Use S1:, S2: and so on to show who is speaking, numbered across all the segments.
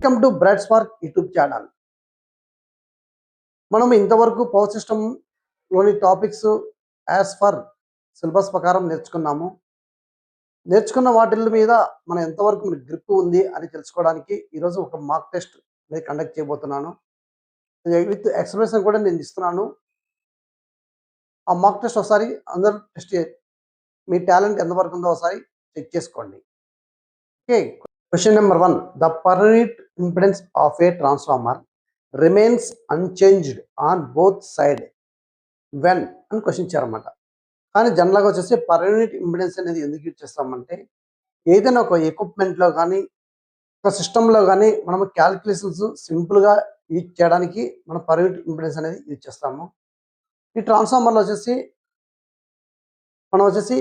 S1: Welcome to Bright Spark YouTube channel. మనం ఇంతవరకు power సిస్టంలోని టాపిక్స్ యాజ్ ఫర్ సిలబస్ ప్రకారం నేర్చుకున్నాము. నేర్చుకున్న వాటి మీద మనం ఎంతవరకు గ్రిప్ ఉంది అని తెలుసుకోవడానికి ఈరోజు ఒక మాక్ టెస్ట్ నేను కండక్ట్ చేయబోతున్నాను. విత్ ఎక్స్ప్లెనేషన్ కూడా నేను ఇస్తున్నాను. ఆ మాక్ టెస్ట్ ఒకసారి అందరూ టెస్ట్ మీ టాలెంట్ ఎంతవరకు ఉందో ఒకసారి చెక్ చేసుకోండి. Okay, question number 1. The per unit impedance of a transformer remains unchanged on both sides when అని క్వశ్చన్ ఇచ్చారన్నమాట. కానీ జనరల్గా వచ్చేసి పర్ యూనిట్ ఇంపిడెన్స్ అనేది ఎందుకు యూజ్ చేస్తామంటే ఏదైనా ఒక ఎక్విప్మెంట్లో కానీ ఒక సిస్టంలో కానీ మనం క్యాలిక్యులేషన్స్ సింపుల్గా యూజ్ చేయడానికి మనం పర్ యూనిట్ ఇంపిడెన్స్ అనేది యూజ్ చేస్తాము. ఈ ట్రాన్స్ఫార్మర్లో వచ్చేసి మనం వచ్చేసి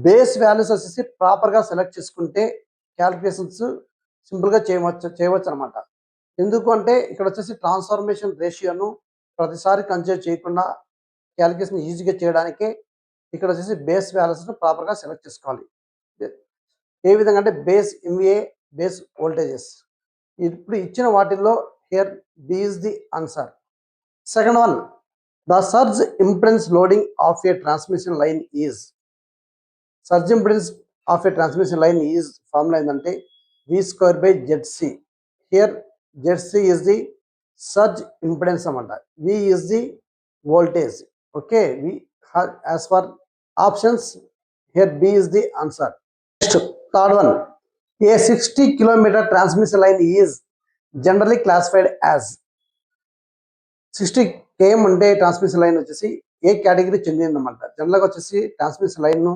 S1: బేస్ వాల్యూస్ వచ్చేసి ప్రాపర్గా సెలెక్ట్ చేసుకుంటే క్యాలిక్యులేషన్స్ సింపుల్గా చేయవచ్చు అనమాట. ఎందుకు అంటే ఇక్కడ వచ్చేసి ట్రాన్స్ఫర్మేషన్ రేషియోను ప్రతిసారి కన్సిడర్ చేయకుండా క్యాలిక్యులేషన్ ఈజీగా చేయడానికే ఇక్కడ వచ్చేసి బేస్ వాల్యూస్ను ప్రాపర్గా సెలెక్ట్ చేసుకోవాలి. ఏ విధంగా అంటే బేస్ ఎంవిఏ, బేస్ వోల్టేజెస్. ఇప్పుడు ఇచ్చిన వాటిల్లో here B is the answer. Second one, the surge impedance loading of a transmission line is. Surge impedance of a transmission line is formula ఏంటంటే V²/ZC. Here ZC is the surge impedance అన్నమాట. V is the voltage. Okay, V as for options here B is the answer. Next, third one, a 60 kilometer transmission line is generally classified as. 60 km ఉండే transmission line వచ్చేసి ఏ category చెందిందన్నమాట. జనరల్గా వచ్చేసి transmission లైన్ను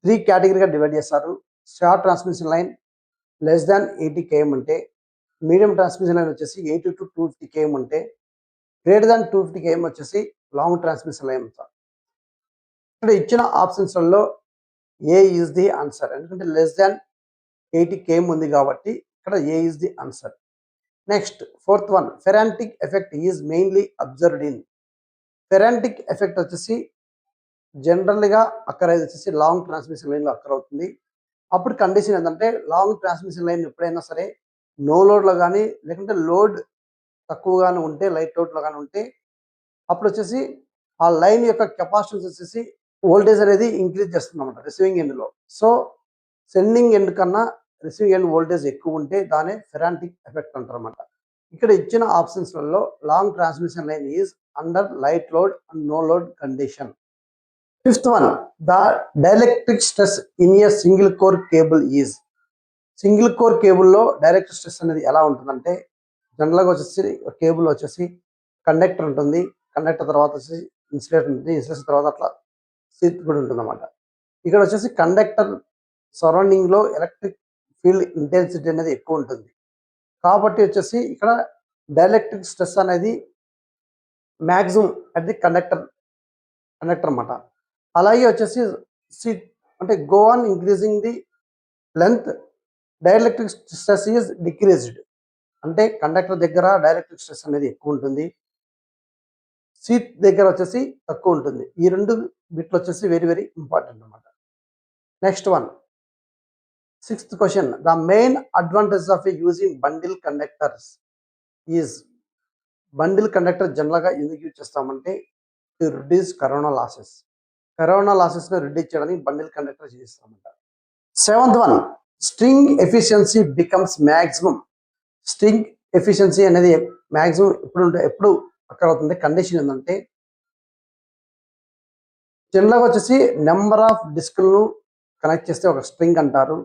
S1: 3 కేటగిరీగా divide చేస్తారు. Short transmission line less than 80 km ఉంటే, మీడియం ట్రాన్స్మిషన్ లైన్ వచ్చేసి 80 to 250 km ఉంటే, గ్రేటర్ దాన్ 250 km వచ్చేసి లాంగ్ ట్రాన్స్మిషన్ లైన్. ఇక్కడ ఇచ్చిన ఆప్షన్స్లలో ఏ ఈజ్ ది ఆన్సర్. ఎందుకంటే లెస్ దాన్ 80 km ఉంది కాబట్టి ఇక్కడ A is the answer. Next fourth one, Ferranti effect is mainly observed in. ఫెరాంటిక్ effect వచ్చేసి జనరల్గా అక్కరైతే వచ్చేసి లాంగ్ ట్రాన్స్మిషన్ లైన్లో అక్కర్ అవుతుంది. అప్పుడు కండిషన్ ఏంటంటే లాంగ్ ట్రాన్స్మిషన్ లైన్ ఎప్పుడైనా సరే నో లోడ్లో కానీ లేకుంటే లోడ్ తక్కువగానే ఉంటే, లైట్ లోడ్లో కానీ ఉంటే అప్పుడు వచ్చేసి ఆ లైన్ యొక్క కెపాసిటెన్స్ వచ్చేసి వోల్టేజ్ అనేది ఇంక్రీజ్ చేస్తుంది అన్నమాట రిసీవింగ్ ఎండ్లో. సో సెండింగ్ ఎండ్ కన్నా రిసీవింగ్ ఎండ్ వోల్టేజ్ ఎక్కువ ఉంటే దానే ఫెరాంటిక్ ఎఫెక్ట్ అంటారు అన్నమాట. ఇక్కడ ఇచ్చిన ఆప్షన్స్లలో long transmission line is under light load and no load condition. Fifth one, the dielectric stress in a single core cable is. Single core కేబుల్లో డైరెక్ట్ స్ట్రెస్ అనేది ఎలా ఉంటుందంటే జనరల్గా వచ్చేసి కేబుల్ వచ్చేసి కండక్టర్ ఉంటుంది, కండక్టర్ తర్వాత వచ్చేసి ఇన్సులేటర్ ఉంటుంది, ఇన్సులేషన్ తర్వాత అట్లా సీట్ కూడా ఉంటుంది అన్నమాట. ఇక్కడ వచ్చేసి కండక్టర్ సరౌండింగ్లో ఎలక్ట్రిక్ ఫీల్డ్ ఇంటెన్సిటీ అనేది ఎక్కువ ఉంటుంది కాబట్టి వచ్చేసి ఇక్కడ డైఎలక్ట్రిక్ స్ట్రెస్ అనేది మ్యాక్సిమం అట్ ది కండక్టర్ అన్నమాట. అలాగే వచ్చేసి సీట్ అంటే go on increasing the length, dielectric stress is decreased. అంటే కండక్టర్ దగ్గర డైఎలక్ట్రిక్ స్ట్రెస్ అనేది ఎక్కువ ఉంటుంది, సీట్ దగ్గర వచ్చేసి తక్కువ ఉంటుంది. ఈ రెండు బిట్లు వచ్చేసి వెరీ వెరీ ఇంపార్టెంట్ అన్నమాట. Next one, sixth question, the main advantage of using bundle conductors is. Bundle conductor జనరల్గా ఎందుకు యూజ్ చేస్తామంటే to reduce corona losses. Corona లాసెస్ని రిడ్యూస్ చేయడానికి బండిల్ కండక్టర్ చేస్తామంట. Seventh one, string efficiency becomes maximum. String efficiency అనేది maximum ఎప్పుడు అక్కడ అవుతుంది. కండిషన్ ఏంటంటే జనరల్గా వచ్చేసి నెంబర్ ఆఫ్ డిస్క్లను కనెక్ట్ చేస్తే ఒక స్ట్రింగ్ అంటారు.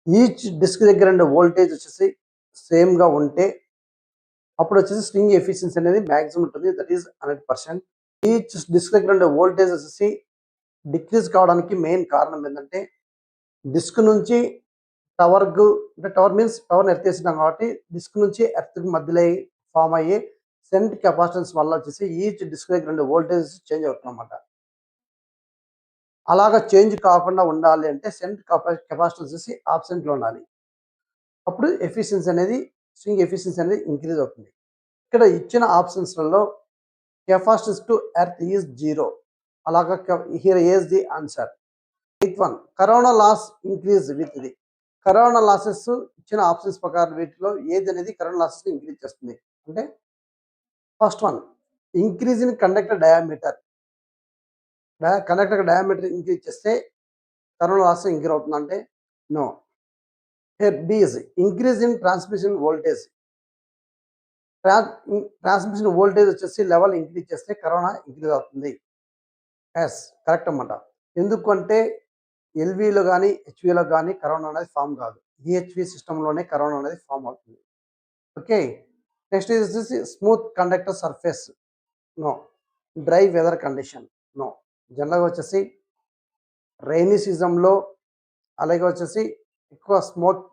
S1: ఈచ్ డిస్క్ దగ్గర ఉండే వోల్టేజ్ వచ్చేసి సేమ్గా ఉంటే అప్పుడు వచ్చేసి స్ట్రింగ్ ఎఫిషియన్సీ అనేది మ్యాక్సిమం ఉంటుంది, దట్ ఈస్ 100%. ఈచ్ డిస్క్ దగ్గర ఉండే వోల్టేజ్ వచ్చేసి డిక్రీజ్ కావడానికి మెయిన్ కారణం ఏంటంటే డిస్క్ నుంచి టవర్కు, అంటే టవర్ మీన్స్ టవర్ని ఎర్తేసినాం కాబట్టి డిస్క్ నుంచి ఎర్త్కి మధ్యలో ఫామ్ అయ్యే సెంట్ కెపాసిటెన్స్ వల్ల వచ్చేసి ఈచ్ డిస్క్ దగ్గర ఉండే వోల్టేజ్ చేంజ్ అవుతుంది అన్నమాట. అలాగా చేంజ్ కాకుండా ఉండాలి అంటే సెంట్ కెపాసిటెన్స్ వచ్చేసి ఆబ్సెంట్లో ఉండాలి. అప్పుడు ఎఫిషియన్సీ అనేది స్ట్రింగ్ ఎఫిషియన్సీ అనేది ఇంక్రీజ్ అవుతుంది. ఇక్కడ ఇచ్చిన ఆప్షన్స్లలో కెపాసిటెన్స్ టు ఎర్త్ ఈజ్ 0. అలాగా here is the answer. 8th one, corona loss increase with the corona losses ఇచ్చిన ఆప్షన్స్ ప్రకారం వీటిలో ఏది అనేది కరోనా లాసెస్ ఇంక్రీజ్ చేస్తుంది అంటే first one increase in conductor diameter. Conductor diameter increase చేస్తే కరోనా లాస్ ఇంక్రీజ్ అవుతుంది అంటే no. B is increase in transmission voltage. Transmission voltage వచ్చేసి లెవెల్ ఇంక్రీజ్ చేస్తే కరోనా ఇంక్రీజ్ అవుతుంది. ఎస్ కరెక్ట్ అన్నమాట. ఎందుకంటే ఎల్విలో కానీ హెచ్విలో కానీ కరోనా అనేది ఫామ్ కాదు. ఈహెచ్వి సిస్టంలోనే కరోనా అనేది ఫామ్ అవుతుంది. ఓకే, నెక్స్ట్ వచ్చేసి smooth conductor surface no. Dry weather condition no. జనరల్గా వచ్చేసి రైనీ సీజన్లో అలాగే వచ్చేసి ఎక్కువ స్మోక్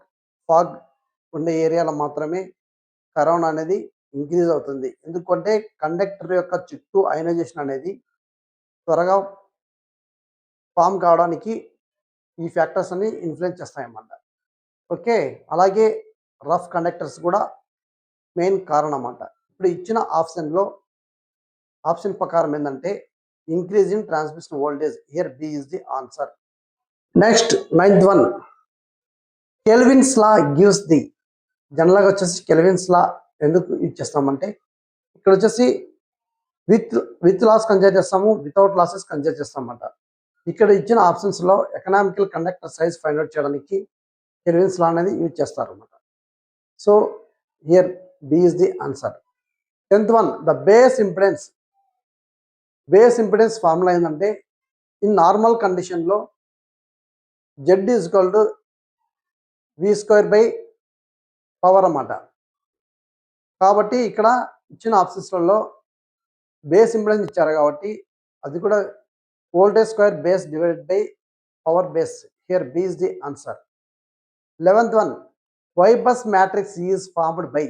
S1: ఫాగ్ ఉండే ఏరియాలో మాత్రమే కరోనా అనేది ఇంక్రీజ్ అవుతుంది. ఎందుకంటే కండక్టర్ యొక్క చుట్టూ అయనైజేషన్ అనేది త్వరగా ఫామ్ కావడానికి ఈ ఫ్యాక్టర్స్ అన్ని ఇన్ఫ్లుయెన్స్ చేస్తాయన్నమాట. ఓకే, అలాగే రఫ్ కండక్టర్స్ కూడా మెయిన్ కారణం అన్నమాట. ఇప్పుడు ఇచ్చిన ఆప్షన్ ప్రకారం ఏంటంటే increase in transmission voltage. Here B is the answer. Next 9th one Kelvin's law gives the. జనరల్గా వచ్చేసి కెల్విన్స్ లా ఎందుకు యూజ్ చేస్తామంటే ఇక్కడ వచ్చేసి విత్ లాస్ కన్సిడర్ చేస్తాము, వితౌట్ లాసెస్ కన్సిడర్ చేస్తామన్నమాట. ఇక్కడ ఇచ్చిన ఆప్షన్స్లో economical conductor size find out చేయడానికి కెల్విన్స్ లా అనేది యూజ్ చేస్తారు అన్నమాట. So here B is the answer. 10th one the base impedance. Base impedance formula ఏంటంటే ఇన్ నార్మల్ కండిషన్లో Z is equal to V square by power అన్నమాట. కాబట్టి ఇక్కడ ఇచ్చిన ఆప్షన్స్లలో బేస్ ఇంపిడెన్స్ ఇచ్చారు కాబట్టి అది కూడా voltage square base divided by power base. Here B is the answer. 11th one Y bus matrix is formed by.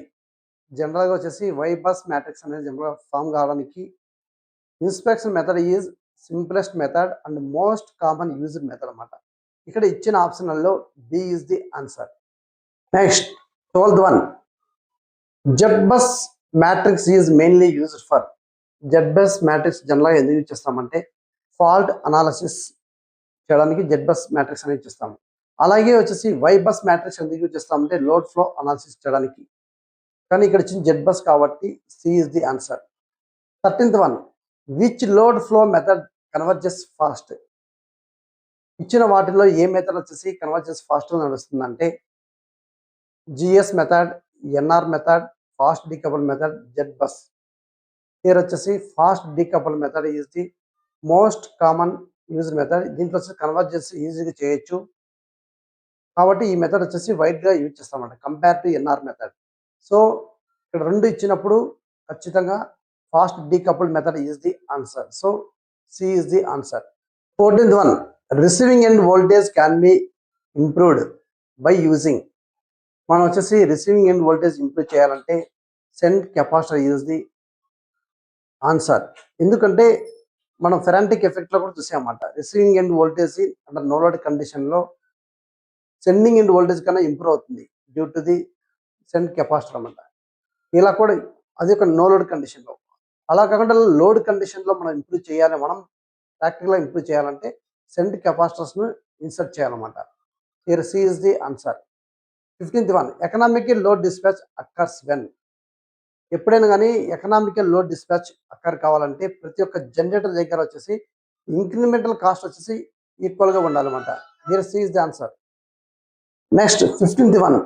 S1: జనరల్గా వచ్చేసి వై బస్ మ్యాట్రిక్స్ అనేది జనరల్గా ఫామ్ కావడానికి inspection method is simplest method and most common used method అన్నమాట. ఇక్కడ ఇచ్చిన ఆప్షన్లలో B is the answer. Next 12th one Z bus matrix is mainly used for. Z bus matrix జనరల్గా ఎందుకు use చేస్తామంటే ఫాల్ట్ అనాలిసిస్ చేయడానికి Z bus matrix అనేది చేస్తాము. అలాగే వచ్చేసి వై బస్ మ్యాట్రిక్స్ ఎందుకు యూజ్ చేస్తామంటే లోడ్ ఫ్లో అనాలిసిస్ చేయడానికి. కానీ ఇక్కడ ఇచ్చిన జెడ్ బస్ కాబట్టి C is the answer. 13th one which load flow method converges fast. ఇచ్చిన వాటిలో ఏ మెథడ్ వచ్చేసి కన్వర్జెస్ ఫాస్ట్ నడుస్తుందంటే GS method, NR method, fast decouple method, Z bus. Here వచ్చేసి fast decouple method is the most common used method. దీంట్లో వచ్చేసి convergence ఈజీగా చేయొచ్చు కాబట్టి ఈ మెథడ్ వచ్చేసి వైడ్గా యూజ్ చేస్తామంట compare to NR method. So ఇక్కడ రెండు ఇచ్చినప్పుడు ఖచ్చితంగా fast decouple method is the answer. So C is the answer. 14th one receiving end voltage can be improved by using. మనం వచ్చేసి రిసీవింగ్ ఎండ్ వోల్టేజ్ ఇంప్రూవ్ చేయాలంటే shunt capacitor is the answer. ఎందుకంటే మనం Ferranti ఎఫెక్ట్లో కూడా చూసామన్నమాట. Receiving end voltage అంటే no load కండిషన్లో సెండింగ్ ఎండ్ వోల్టేజ్ కన్నా ఇంప్రూవ్ అవుతుంది due to the cent capacitor అన్నమాట. ఇలా కూడా అది ఒక నో లోడ్ కండిషన్లో. అలా కాకుండా లోడ్ కండిషన్లో మనం ఇంప్రూవ్ చేయాలి, మనం ప్రాక్టికల్గా ఇంప్రూవ్ చేయాలంటే సెంట్ కెపాసిటర్స్ను ఇన్సర్ట్ చేయాలన్నమాట. Here C is the answer. 15th one economical load dispatch occurs when. ఎప్పుడైనా కానీ ఎకనామికల్ లోడ్ డిస్పాచ్ అక్కర్ కావాలంటే ప్రతి ఒక్క జనరేటర్ దగ్గర వచ్చేసి ఇంక్రిమెంటల్ కాస్ట్ వచ్చేసి ఈక్వల్గా ఉండాలన్నమాట. Here C is the answer. Next 15th one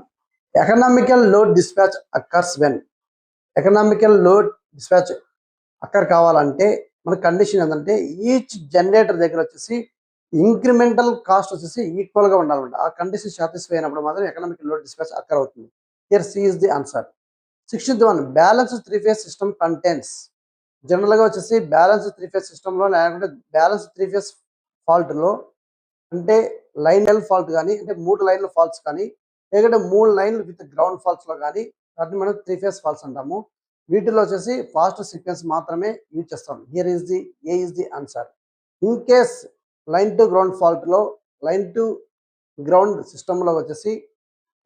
S1: economical load dispatch occurs when. Economical load dispatch occur కావాలంటే మన కండిషన్ ఏంటంటే ఈచ్ జనరేటర్ దగ్గర వచ్చేసి ఇంక్రిమెంటల్ కాస్ట్ వచ్చేసి ఈక్వల్గా ఉండాలన్నమాట. ఆ కండిషన్ సాటిస్ఫై అయినప్పుడు మాత్రం ఎకనామికల్ లోడ్ డిస్పాచ్ అక్కర్ అవుతుంది. Here C is the answer. 16th one balance 3-phase system contents. జనరల్గా వచ్చేసి బ్యాలెన్స్ 3-phase సిస్టంలో లేకుంటే బ్యాలెన్స్ 3-phase ఫాల్ట్లో అంటే లైన్ ఎల్ ఫాల్ట్ కానీ అంటే 3 లైన్ల ఫాల్ట్స్ కానీ లేకుంటే 3 లైన్లు విత్ గ్రౌండ్ ఫాల్ట్స్లో కానీ వాటిని మనం 3-phase ఫాల్ట్స్ అంటాము. వీటిలో వచ్చేసి ఫాస్ట్ సీక్వెన్స్ మాత్రమే యూజ్ చేస్తాం. Here is the A is the answer. In case line to ground ఫాల్ట్లో లైన్ టు గ్రౌండ్ సిస్టంలో వచ్చేసి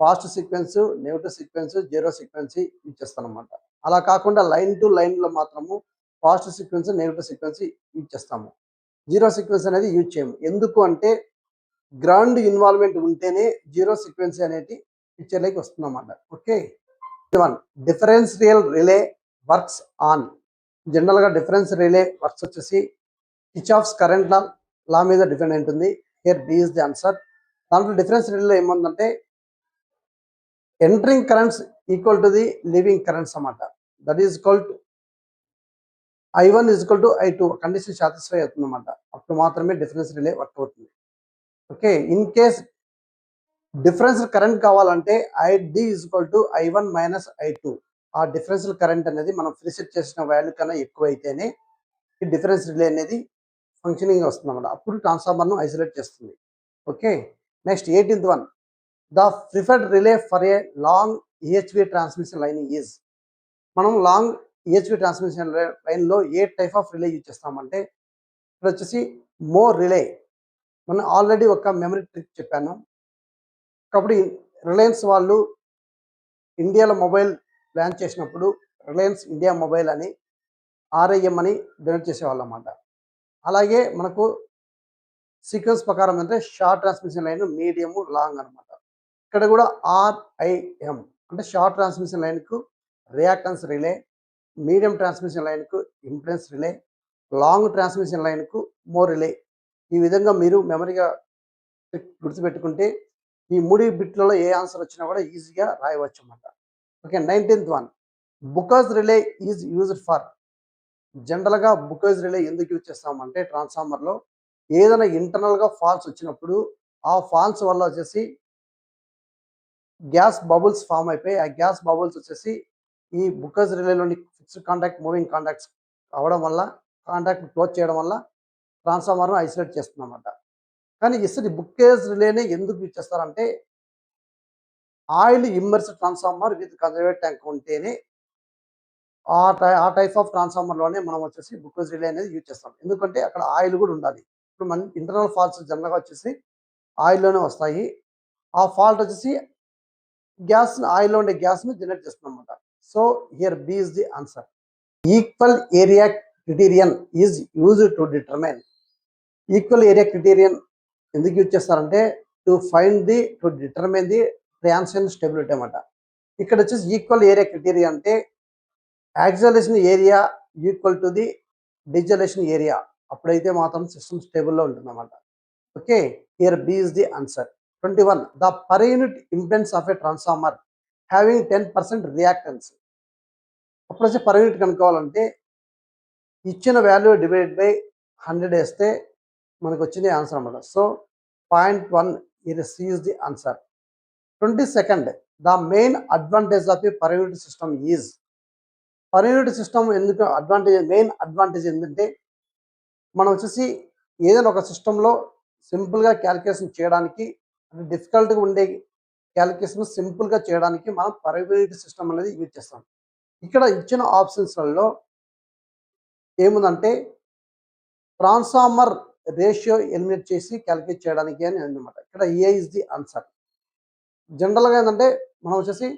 S1: first sequence, negative sequence, zero sequence use చేస్తాం అన్నమాట. అలా కాకుండా లైన్ టు లైన్లో మాత్రము first sequence, negative sequence use చేస్తాము. జీరో సీక్వెన్స్ అనేది యూజ్ చేయము. ఎందుకు అంటే గ్రౌండ్ ఇన్వాల్వ్మెంట్ ఉంటేనే జీరో సీక్వెన్సీ అనేది పిక్చర్లోకి వస్తుందన్నమాట. Okay, one differential relay works on. జనరల్గా డిఫరెన్స్ రిలే వర్క్స్ వచ్చేసి కిర్చాఫ్స్ కరెంట్ లా మీద డిపెండ్ ఉంటుంది. Here B is the answer. దాంట్లో డిఫరెన్స్ రిలేలో ఏముందంటే entering currents equal to the leaving currents అన్నమాట. That is equal to I1 is equal to I2 condition satisfy అవుతుంది అన్నమాట. అప్పుడు మాత్రమే డిఫరెన్స్ రిలే వర్క్ అవుతుంది. Okay, in case difference current కావాలంటే ID is equal to I1 minus I2. ఆ differential current అనేది మనం ప్రీసెట్ చేసిన వాల్యూ కన్నా ఎక్కువ అయితేనే ఈ డిఫరెన్స్ రిలే అనేది ఫంక్షనింగ్ వస్తుంది అన్నమాట. అప్పుడు ట్రాన్స్ఫార్మర్ను ఐసోలేట్ చేస్తుంది. Okay, next 18th one. The preferred relay for a long EHV transmission line is. మనం లాంగ్ EHV ట్రాన్స్మిషన్ లైన్లో ఏ టైప్ ఆఫ్ రిలే యూజ్ చేస్తామంటే ఇక్కడ వచ్చేసి మోర్ రిలే. మనం ఆల్రెడీ ఒక మెమరీ ట్రిక్ చెప్పాను. కాబట్టి రిలయన్స్ వాళ్ళు ఇండియాలో మొబైల్ ప్లాన్ చేసినప్పుడు రిలయన్స్ ఇండియా మొబైల్ అని RIM అని డొనేట్ చేసేవాళ్ళు అన్నమాట. అలాగే మనకు సీక్వెన్స్ ప్రకారం అంటే short transmission line, medium, long అనమాట. ఇక్కడ కూడా RIM అంటే షార్ట్ ట్రాన్స్మిషన్ లైన్కు రియాక్టెన్స్ రిలే, మీడియం ట్రాన్స్మిషన్ లైన్కు ఇంపెడెన్స్ రిలే, లాంగ్ ట్రాన్స్మిషన్ లైన్కు మోర్ రిలే. ఈ విధంగా మీరు మెమరీగా గుర్తుపెట్టుకుంటే ఈ 3 బిట్లలో ఏ ఆన్సర్ వచ్చినా కూడా ఈజీగా రాయవచ్చు అన్నమాట. Okay, 19th one. Buchholz relay is used for. జనరల్గా బుకర్స్ రిలే ఎందుకు యూజ్ చేస్తామంటే ట్రాన్స్ఫార్మర్లో ఏదైనా ఇంటర్నల్గా ఫాల్స్ వచ్చినప్పుడు ఆ ఫాల్స్ వల్ల వచ్చేసి గ్యాస్ బబుల్స్ ఫామ్ అయిపోయి ఆ గ్యాస్ బబుల్స్ వచ్చేసి ఈ బుకర్స్ రిలేలోని ఫిక్స్డ్ కాంటాక్ట్, మూవింగ్ కాంటాక్ట్స్ అవడం వల్ల, కాంటాక్ట్ క్లోజ్ చేయడం వల్ల ట్రాన్స్ఫార్మర్ను ఐసోలేట్ చేస్తుందన్నమాట. కానీ ఇసరి బుకేజ్ రిలేనే ఎందుకు యూజ్ చేస్తారంటే oil immerse transformer with conservator tank ఉంటేనే ఆ టైప్ ఆఫ్ ట్రాన్స్ఫార్మర్లోనే మనం వచ్చేసి బుకేజ్ రిలే అనేది యూజ్ చేస్తాం. ఎందుకంటే అక్కడ ఆయిల్ కూడా ఉండాలి. ఇప్పుడు మన ఇంటర్నల్ ఫాల్ట్స్ జనరల్గా వచ్చేసి ఆయిల్లోనే వస్తాయి. ఆ ఫాల్ట్ వచ్చేసి ఆయిల్లో ఉండే గ్యాస్ని జనరేట్ చేస్తుంది అనమాట. So here B is the answer. Equal area criterion is used to determine. Equal area criterion ఎందుకు యూజ్ చేస్తారంటే to determine the transition stability అన్నమాట. ఇక్కడ వచ్చేసి ఈక్వల్ ఏరియా క్రిటీరియా అంటే acceleration area equal to the deceleration area. అప్పుడైతే మాత్రం system స్టేబుల్లో ఉంటుంది అన్నమాట. Okay, here B is the answer. 21. The per unit impedance of a transformer having 10% reactance. అప్పుడు వచ్చి పర్ యూనిట్ కనుక్కోవాలంటే ఇచ్చిన వాల్యూ డివైడ్ బై 100 వేస్తే మనకు వచ్చింది ఆన్సర్ అన్నమాట. So 0.1 C is the answer. 22nd. The main advantage of a per unit system is. Per unit system ఎందుకు main advantage ఏంటంటే మనం వచ్చేసి ఏదైనా ఒక సిస్టంలో సింపుల్గా క్యాలిక్యులేషన్ చేయడానికి, అంటే డిఫికల్ట్గా ఉండే క్యాలిక్యులేషన్ సింపుల్గా చేయడానికి మనం పర్ యూనిట్ సిస్టమ్ అనేది యూజ్ చేస్తాం. ఇక్కడ ఇచ్చిన ఆప్షన్స్లలో ఏముందంటే ట్రాన్స్ఫార్మర్ రేషియో ఎలిమినేట్ చేసి క్యాలిక్యులేట్ చేయడానికి అని అనమాట. ఇక్కడ ఏ ఇస్ ది ఆన్సర్. జనరల్గా ఏంటంటే మనం వచ్చేసి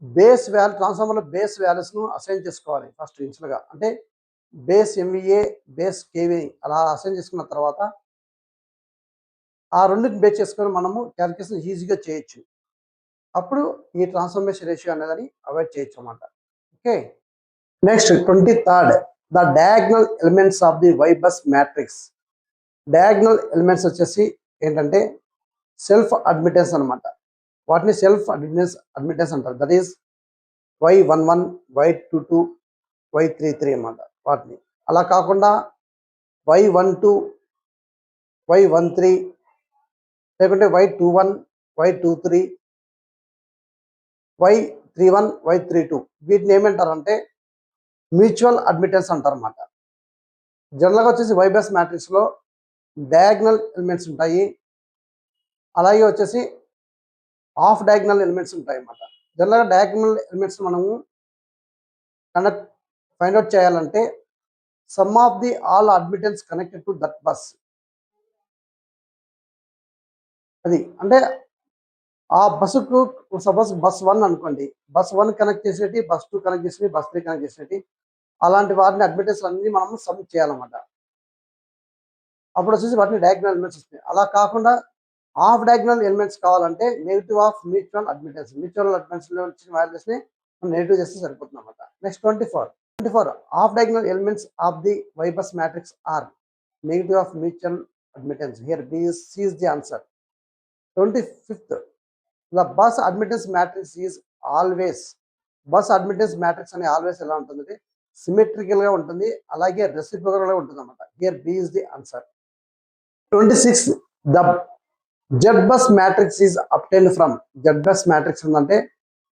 S1: బేస్ వాల్యూ ట్రాన్స్ఫార్మర్లో బేస్ వాల్యూస్ను అసైన్ చేసుకోవాలి ఫస్ట్ ఇన్షియల్గా. అంటే బేస్ MVA, బేస్ KVA అలా అసైన్ చేసుకున్న తర్వాత ఆ రెండింటిని బేస్ చేసుకొని మనము క్యాలిక్యులేషన్ ఈజీగా చేయొచ్చు. అప్పుడు ఈ ట్రాన్స్ఫర్మేషన్ రేషియో అనేది అవాయిడ్ చేయొచ్చు అన్నమాట. Okay, next 23rd. The diagonal elements of the Y bus matrix. Diagonal elements వచ్చేసి ఏంటంటే సెల్ఫ్ అడ్మిటెన్స్ అనమాట. వాటిని సెల్ఫ్ అడ్మిటెన్స్ అంటారు. That is Y11, Y22, Y33 అన్నమాట. వాటిని అలా కాకుండా Y12, Y13 లేకుంటే Y21, Y23, Y31, Y32 వీటిని ఏమంటారంటే మ్యూచువల్ అడ్మిటెన్స్ అంటారు అన్నమాట. జనరల్గా వచ్చేసి Y బస్ మ్యాట్రిక్స్లో డయాగ్నల్ ఎలిమెంట్స్ ఉంటాయి, అలాగే వచ్చేసి ఆఫ్ డయాగ్నల్ ఎలిమెంట్స్ ఉంటాయి అన్నమాట. జనరల్గా డయాగ్నల్ ఎలిమెంట్స్ మనము ఫైండ్ అవుట్ చేయాలంటే some of the all admittance connected to that bus. అది అంటే ఆ బస్సుకు సపోజ్ బస్ 1 అనుకోండి, బస్ 1 కనెక్ట్ చేసేటి, బస్ 2 కనెక్ట్ చేసేటి, బస్ 3 కనెక్ట్ చేసేటి, అలాంటి వాటిని అడ్మిటెన్స్ అన్ని మనము సబ్మిట్ చేయాలన్నమాట. అప్పుడు వచ్చేసి వాటిని డయాగ్నల్ ఎలిమెంట్స్ వస్తాయి. అలా కాకుండా ఆఫ్ డయాగ్నల్ ఎలిమెంట్స్ కావాలంటే నెగిటివ్ ఆఫ్ మ్యూచువల్ అడ్మిటెన్స్ లో వచ్చిన వాల్యూస్ ని మనం నెగిటివ్ చేస్తే సరిపోతుంది అనమాట. Next 24 off diagonal elements of the Y bus matrix are negative of mutual admittance. Here B is C is the answer. 25th the bus admittance matrix is always. Bus admittance matrix అనే always ఎలా ఉంటుంది, symmetrical గా ఉంటుంది, అలాగే reciprocal గా ఉంటుంది అనమాట. Here B is the answer. 26 the Z bus matrix is obtained from. Z bus matrix అంటే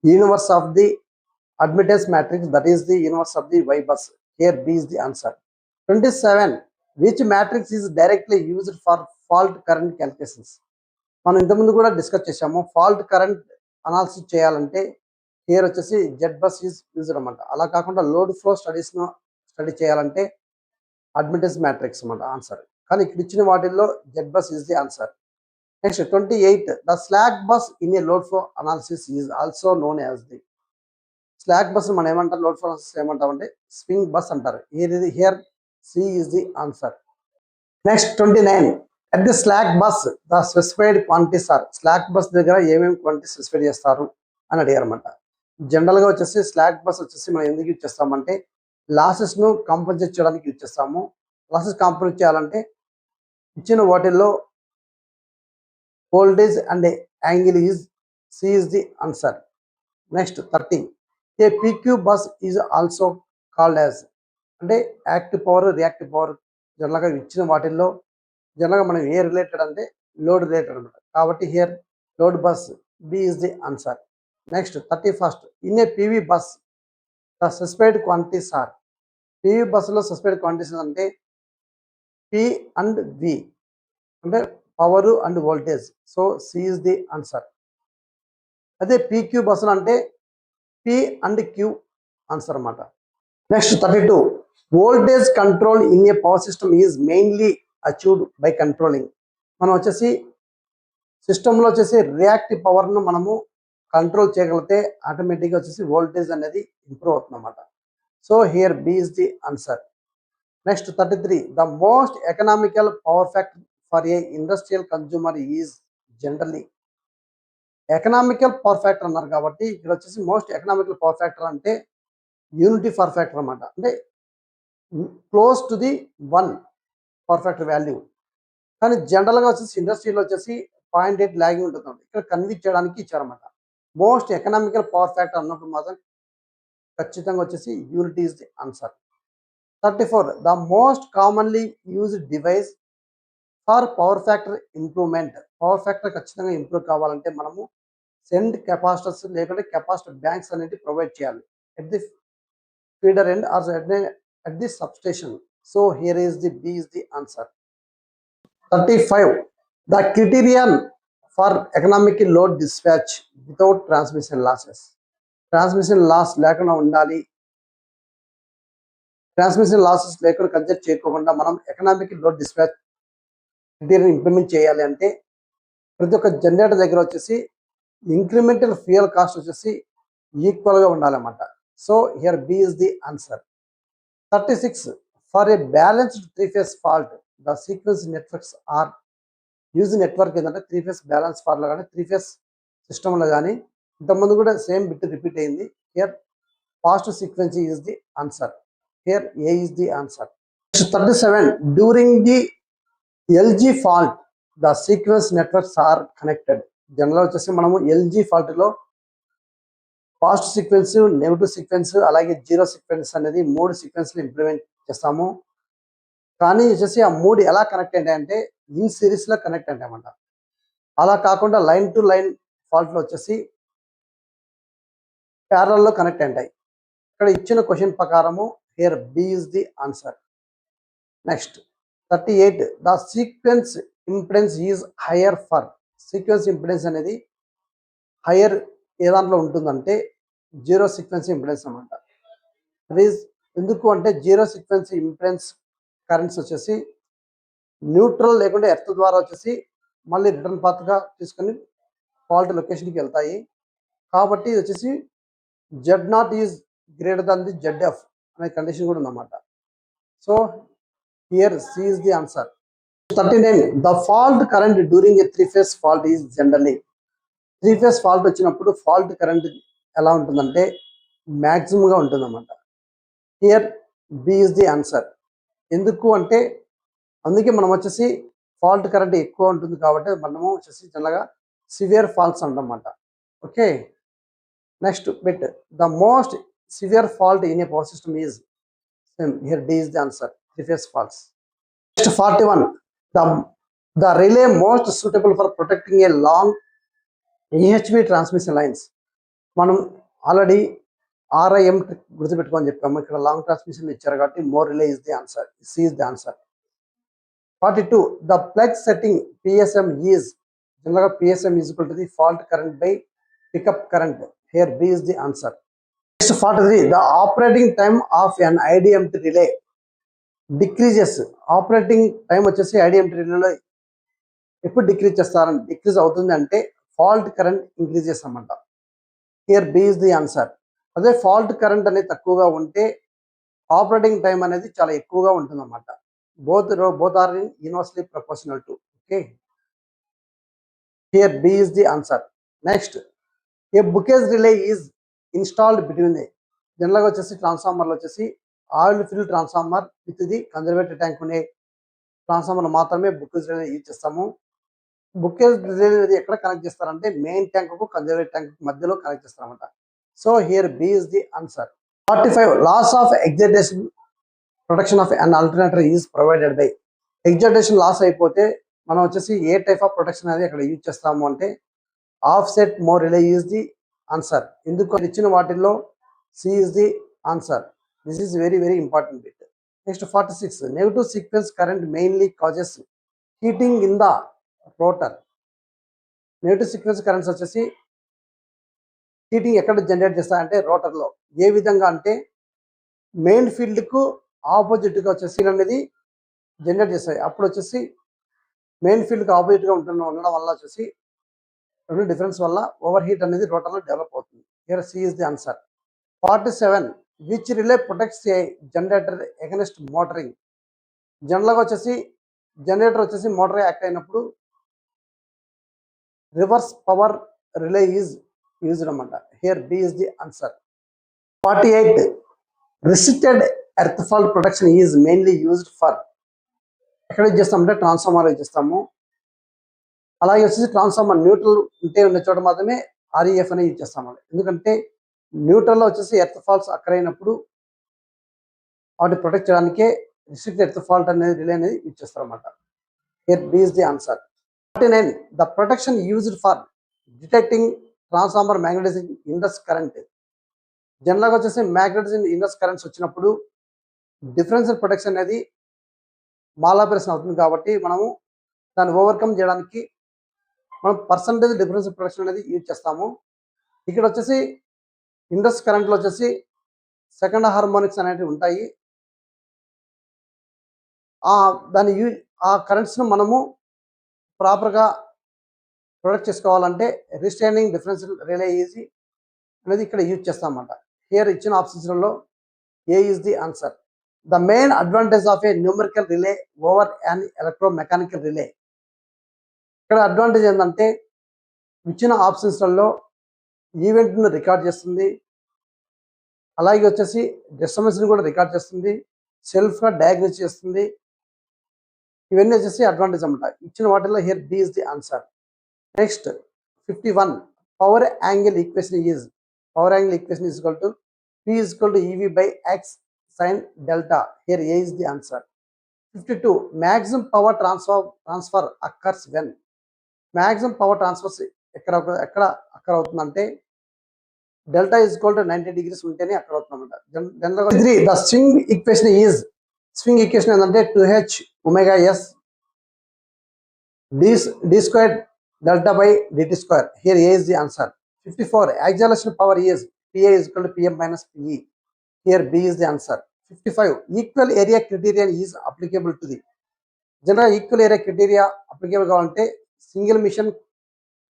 S1: universe of the admittance matrix, that is the universe of the Y bus. Here B is the answer. 27 which matrix is directly used for fault current calculations. మనం ఇంతకుముందు కూడా discuss చేసాము. Fault current analysis చేయాలంటే here వచ్చేసి Z bus is used అన్నమాట. అలా కాకుండా load flow study చేయాలంటే అడ్మిటెన్స్ మ్యాట్రిక్స్ అన్నమాట ఆన్సర్. కానీ ఇక్కడ ఇచ్చిన వాటిల్లో Z bus is the answer. Next 28 the slack bus in a load flow analysis is also known as the slack bus. మనం ఏమంటారు లోడ్ ఫ్లో అనాలిసిస్ ఏమంటామంటే స్వింగ్ బస్ అంటారు. Here C is the answer. Next 29 at the slack bus the specified quantities are. Slack bus దగ్గర ఏమేమి quantities specify చేస్తారు అని అడిగారు అనమాట. జనరల్ గా వచ్చేసి స్లాక్ బస్ వచ్చేసి మనం ఎందుకు యూజ్ చేస్తామంటే లాసెస్ ను కాంపన్సేట్ చేయడానికి యూజ్ చేస్తాము. లాసెస్ కాంపన్సేట్ చేయాలంటే ఇచ్చిన వాటిల్లో voltage and angle is C is the answer. Next 30 a PQ bus is also called as అంటే యాక్టివ్ పవర్ రియాక్టివ్ పవర్ జనరల్గా ఇచ్చిన వాటిల్లో జనరల్గా మనం ఏ రిలేటెడ్ అంటే లోడ్ రిలేటెడ్ అనమాట. కాబట్టి here load bus B is the answer. Next 31st in a PV bus the suspect quantities are. PV బస్సులో సస్పెక్ట్ క్వాంటిటీస్ అంటే P and V అంటే power and voltage. So C is the answer. అదే PQ బస్సులు అంటే P and Q answer అన్నమాట. Next 32 voltage control in a power system is mainly achieved by controlling. మనం వచ్చేసి సిస్టంలో వచ్చేసి రియాక్టివ్ పవర్ను మనము కంట్రోల్ చేయగలిగితే ఆటోమేటిక్గా వచ్చేసి వోల్టేజ్ అనేది ఇంప్రూవ్ అవుతుంది అన్నమాట. So here B is the answer. Next 33 the most economical power factor for a industrial consumer is generally. Economical power factor అన్నారు కాబట్టి ఇక్కడ వచ్చేసి మోస్ట్ ఎకనామికల్ పవర్ ఫ్యాక్టర్ అంటే యూనిటీ పవర్ ఫ్యాక్టర్ అన్నమాట. అంటే close to the 1 power factor value. కానీ జనరల్గా వచ్చేసి ఇండస్ట్రీలో వచ్చేసి 0.8 లాగింగ్ ఉంటుంది. ఇక్కడ కన్విట్ చేయడానికి ఇచ్చారన్నమాట. మోస్ట్ ఎకనామికల్ పవర్ ఫ్యాక్టర్ అన్నప్పుడు మాత్రం ఖచ్చితంగా వచ్చేసి unity is the answer. 34 the most commonly used device for power factor improvement. Power factor ఖచ్చితంగా ఇంప్రూవ్ కావాలంటే మనము సెండ్ కెపాసిటర్స్ లేకుంటే కెపాసిటర్ బ్యాంక్స్ అనేది ప్రొవైడ్ చేయాలి at the feeder end or at the substation. So here is the B is the answer. 35 the criterion for economic load dispatch without transmission losses. Transmission loss లేకుండా ఉండాలి. Transmission losses లేకుండా consider చేయకుండా మనం economic load dispatch criterion implement చేయాలి అంటే ప్రతి ఒక్క generator దగ్గర వచ్చేసి ఇంక్రిమెంటల్ ఫ్యూయల్ కాస్ట్ వచ్చేసి ఈక్వల్గా ఉండాలన్నమాట. So here B is the answer. 36 for a balanced 3-phase fault the sequence networks are use. Network ఏంటంటే 3-phase బ్యాలెన్స్ ఫాల్ట్లో కానీ 3-phase సిస్టంలో కానీ ఇంతకుముందు కూడా సేమ్ బిట్ రిపీట్ అయింది. Here first sequence is the answer. Here A is the answer. 37 during the LG fault the sequence networks are connected. General వచ్చేసి మనము LG fault లో ఫాస్ట్ సీక్వెన్స్, నెగిటివ్ సీక్వెన్స్, అలాగే zero sequence అనేది 3 సీక్వెన్స్లు implement చేస్తాము. కానీ వచ్చేసి ఆ 3 ఎలా కనెక్ట్ అయ్యాయంటే ఇన్ సిరీస్లో కనెక్ట్ అయ్యామంట. అలా కాకుండా లైన్ టు లైన్ ఫాల్ట్లో వచ్చేసి ప్యారల్లో కనెక్ట్ అయ్యాయి. ఇక్కడ ఇచ్చిన క్వశ్చన్ ప్రకారము here B is the answer. Next 38 the sequence impedance is higher for. Sequence impedance అనేది హయ్యర్ ఏ దాంట్లో ఉంటుందంటే జీరో సీక్వెన్స్ ఇంపిడెన్స్ అన్నమాట. ఎందుకు అంటే జీరో సీక్వెన్స్ ఇంపిడెన్స్ కరెంట్స్ వచ్చేసి న్యూట్రల్ లేకుంటే ఎర్త్ ద్వారా వచ్చేసి మళ్ళీ రిటర్న్ పాత్గా తీసుకొని ఫాల్ట్ లొకేషన్కి వెళ్తాయి. కాబట్టి ఇది వచ్చేసి Z0 is greater than the ZF అనే కండిషన్ కూడా ఉందన్నమాట. So here C is the answer. 39. The fault current during a three-phase fault is generally. Three phase fault వచ్చినప్పుడు ఫాల్ట్ కరెంట్ ఎలా ఉంటుందంటే మ్యాక్సిమంగా ఉంటుందన్నమాట. Here B is the answer. ఎందుకు అంటే అందుకే మనం వచ్చేసి ఫాల్ట్ కరెంట్ ఎక్కువ ఉంటుంది కాబట్టి మనము వచ్చేసి జనరల్గా సివియర్ ఫాల్ట్స్ అంటామన్నమాట. Okay, next bit. The most severe fault in a power system is here D is the answer, three phase faults. Next 41. The relay most suitable for protecting a long EHV transmission lines. మనం already RIM గుర్తుపెట్టుకోని చెప్పాము. ఇక్కడ long transmission ఇచ్చారు కాబట్టి more relay is the answer, C is the answer. 42. The pledge setting PSM is, జనరల్గా PSM is equal to the fault current by pickup current. Here B is the answer. Next 43. The operating time of an IDMT relay decreases. Operating time వచ్చేసి IDMT రిలేలో ఎప్పుడు decrease అవుతుంది అంటే fault current increases అన్నమాట. Here B is the answer. అదే fault current అనేది తక్కువగా ఉంటే ఆపరేటింగ్ టైం అనేది చాలా ఎక్కువగా ఉంటుంది అన్నమాట. Both are inversely proportional to. Okay, here B is the answer. Next, a Buchholz relay is installed between the. జనరల్గా వచ్చేసి ట్రాన్స్ఫార్మర్లో వచ్చేసి oil fill transformer with the conservative tank ఉండే ట్రాన్స్ఫార్మర్ మాత్రమే బుకేజ్ రిలే యూజ్ చేస్తాము. బుకేజ్ రిలే అనేది ఎక్కడ connect చేస్తారంటే మెయిన్ ట్యాంక్ కన్జర్వేటివ్ ట్యాంక్ మధ్యలో కనెక్ట్ చేస్తారన్నమాట. So here B is the answer. 45. Loss of excitation protection of an alternator is provided by. Excitation loss అయిపోతే మనం వచ్చేసి ఏ టైప్ ఆఫ్ ప్రొటెక్షన్ అనేది ఇక్కడ యూజ్ చేస్తాము అంటే offset more relay is the answer. ఎందుకు ఇచ్చిన వాటిల్లో C is the answer. This is very important bit. Next 46. Negative sequence current mainly causes heating in the rotor. Negative sequence currents వచ్చేసి heating ఎక్కడ generate చేస్తాయంటే రోటర్లో. ఏ విధంగా అంటే main ఫీల్డ్కు ఆపోజిట్గా వచ్చేసి అనేది జనరేట్ చేస్తాయి. అప్పుడు వచ్చేసి మెయిన్ ఫీల్డ్కి ఆపోజిట్గా ఉండడం వల్ల వచ్చేసి రెండు డిఫరెన్స్ వల్ల ఓవర్ హీట్ అనేది రోటర్లో డెవలప్ అవుతుంది. Here C is the answer. 47. Which relay protects a generator against motoring. జనరల్గా వచ్చేసి జనరేటర్ వచ్చేసి మోటర్ యాక్ట్ అయినప్పుడు reverse power relay is used అన్నమాట. Here B is the answer. 48. Resisted earth fault protection is mainly used for. ఎక్కడ use చేస్తామంటే transformer use చేస్తాము. అలాగే వచ్చేసి ట్రాన్స్ఫార్మర్ న్యూట్రల్ ఉన్న చోట మాత్రమే REF అనేది యూజ్ చేస్తాము. ఎందుకంటే న్యూట్రల్లో వచ్చేసి ఎర్త్ ఫాల్స్ అక్కడైనప్పుడు వాటిని ప్రొటెక్ట్ చేయడానికే రిస్ట్రిక్ట్ ఎర్త్ ఫాల్ట్ అనేది రిలే అనేది యూజ్ చేస్తారన్నమాట. Here B is the answer. 49. The protection used for detecting transformer magnetising inrush current. జనరల్గా వచ్చేసి మ్యాగ్నెటైజింగ్ ఇండస్ కరెంట్స్ వచ్చినప్పుడు డిఫరెన్షియల్ ప్రొటెక్షన్ అనేది మాలాపరేషన్ అవుతుంది కాబట్టి మనము దాన్ని ఓవర్కమ్ చేయడానికి మనం పర్సంటేజ్ డిఫరెన్షియల్ ప్రొటెక్షన్ అనేది యూజ్ చేస్తాము. ఇక్కడ వచ్చేసి ఇండస్ కరెంట్లో వచ్చేసి సెకండ్ హార్మోనిక్స్ అనేవి ఉంటాయి. ఆ కరెంట్స్ను మనము ప్రాపర్గా ప్రొటెక్ట్ చేసుకోవాలంటే రిస్ట్రైనింగ్ డిఫరెన్షియల్ రిలే ఈజీ అనేది ఇక్కడ యూజ్ చేస్తామన్నమాట. హియర్ ఇచ్చిన ఆప్షన్స్లో A is the answer. The main advantage of a numerical relay over and electromechanical relay. ఇక్కడ అడ్వాంటేజ్ ఏంటంటే ఇచ్చిన ఆప్షన్స్లలో ఈవెంట్ను రికార్డ్ చేస్తుంది, అలాగే వచ్చేసి డిస్టర్బెన్స్ని కూడా రికార్డ్ చేస్తుంది, సెల్ఫ్గా డయాగ్నోస్ చేస్తుంది. ఇవన్నీ వచ్చేసి అడ్వాంటేజ్ అన్నమాట. ఇచ్చిన వాటిల్లో here B is the answer. Next 51. Power angle equation is equal to P is equal to EV by X sin delta. Here A is the answer. 52. Maximum power transfer occurs when. Maximum power transfers ఎక్కడ అక్కడ అవుతుందంటే delta is equal to 90 degrees ఉంటేనే అక్కడ అవుతుందన్నమాట. జనరల్గా 3. The swing equation ఏంటంటే 2H omega S d squared delta by dt square. Here A is the answer. 54. Acceleration power is PA is equal to PM minus PE. Here B is the answer. 55. Equal area criterion is applicable to the. General equal area criteria applicable కావాలంటే single machine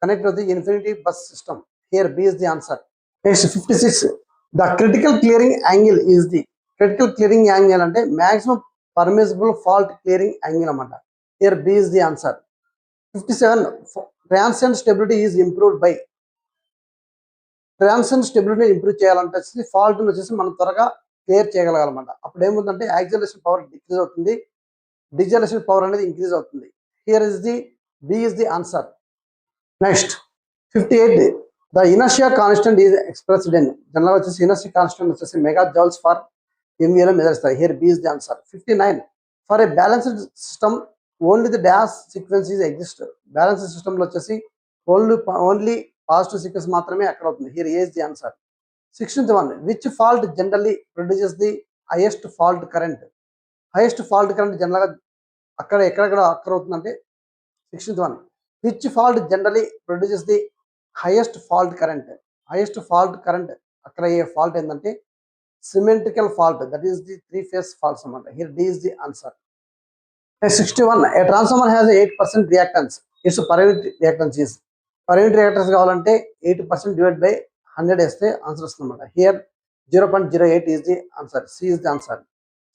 S1: connect with the infinity bus system. Here B is the answer. Next 56. The critical clearing angle is the. Critical clearing angle అంటే maximum permissible fault clearing angle అన్నమాట. Here B is the answer. 57. Transient stability is improved by. Transient స్టెబిలిటీని improve చేయాలంటే వచ్చేసి ఫాల్ట్ని వచ్చేసి మనం త్వరగా clear చేయగలగాలన్నమాట. అప్పుడు ఏముందంటే యాక్సిలరేషన్ పవర్ డిక్రీజ్ అవుతుంది, డిజలేషన్ పవర్ అనేది ఇంక్రీజ్ అవుతుంది. Here is the B is the answer. Next 58. The inertia constant is expressed in. జనరల్గా వచ్చేసి ఇనర్షియా కాన్స్టెంట్ వచ్చేసి మెగా జౌల్స్ ఫర్ ఎంవీఏలో మెజర్ ఇస్తారు. Here B is the answer. 59. For a balanced system only the dash sequence is exist. Balanced సిస్టంలో వచ్చేసి only positive sequence మాత్రమే అక్కడ అవుతుంది. Here A is the answer. 61. Which fault generally produces the highest fault current. Highest fault current జనరల్గా అక్కడ ఎక్కడెక్కడ అక్కడ అవుతుందంటే 61. Which fault generally produces the highest fault current. Highest fault current అక్కడ ఏ ఫాల్ట్ ఏంటంటే symmetrical fault, that is the 3 phase faults అన్నమాట. Here D is the answer. 61. A transformer has 8% reactance. Its per unit reactance is. Per unit reactance కావాలంటే 8% divide by 100 వేస్తే answer వస్తుంది అనమాట. Here 0.08 is the answer. C is the answer.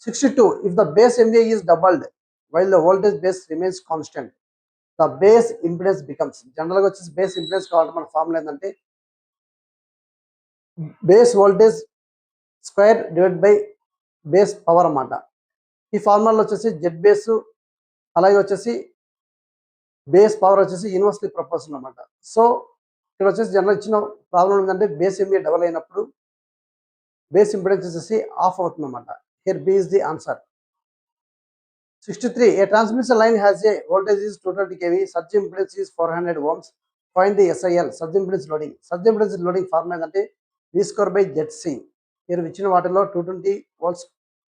S1: 62. If the base MVA is doubled while the voltage base remains constant, the base impedance becomes. జనరల్గా వచ్చేసి base impedance కావాలంటే మన formula ఏంటంటే base voltage square divide by base power అన్నమాట. ఈ ఫార్ములాలో వచ్చేసి Z base అలాగే వచ్చేసి బేస్ పవర్ వచ్చేసి యూనివర్స్లీ ప్రపోర్షనల్ అన్నమాట. సో ఇక్కడ వచ్చేసి జనరల్ ఇచ్చిన ప్రాబ్లం ఏంటంటే బేస్ ఎంవిఏ డబల్ అయినప్పుడు బేస్ ఇంపిడెన్స్ వచ్చేసి ఆఫ్ అవుతుంది అన్నమాట. Here B is the answer. 63. A transmission line has a voltage is 220 kV, surge impedance is 400 ohms. Find the SIL. Surge impedance loading. Surge impedance loading formula ఏంటంటే V²/ZC. here ఇచ్చిన వాటిలో 220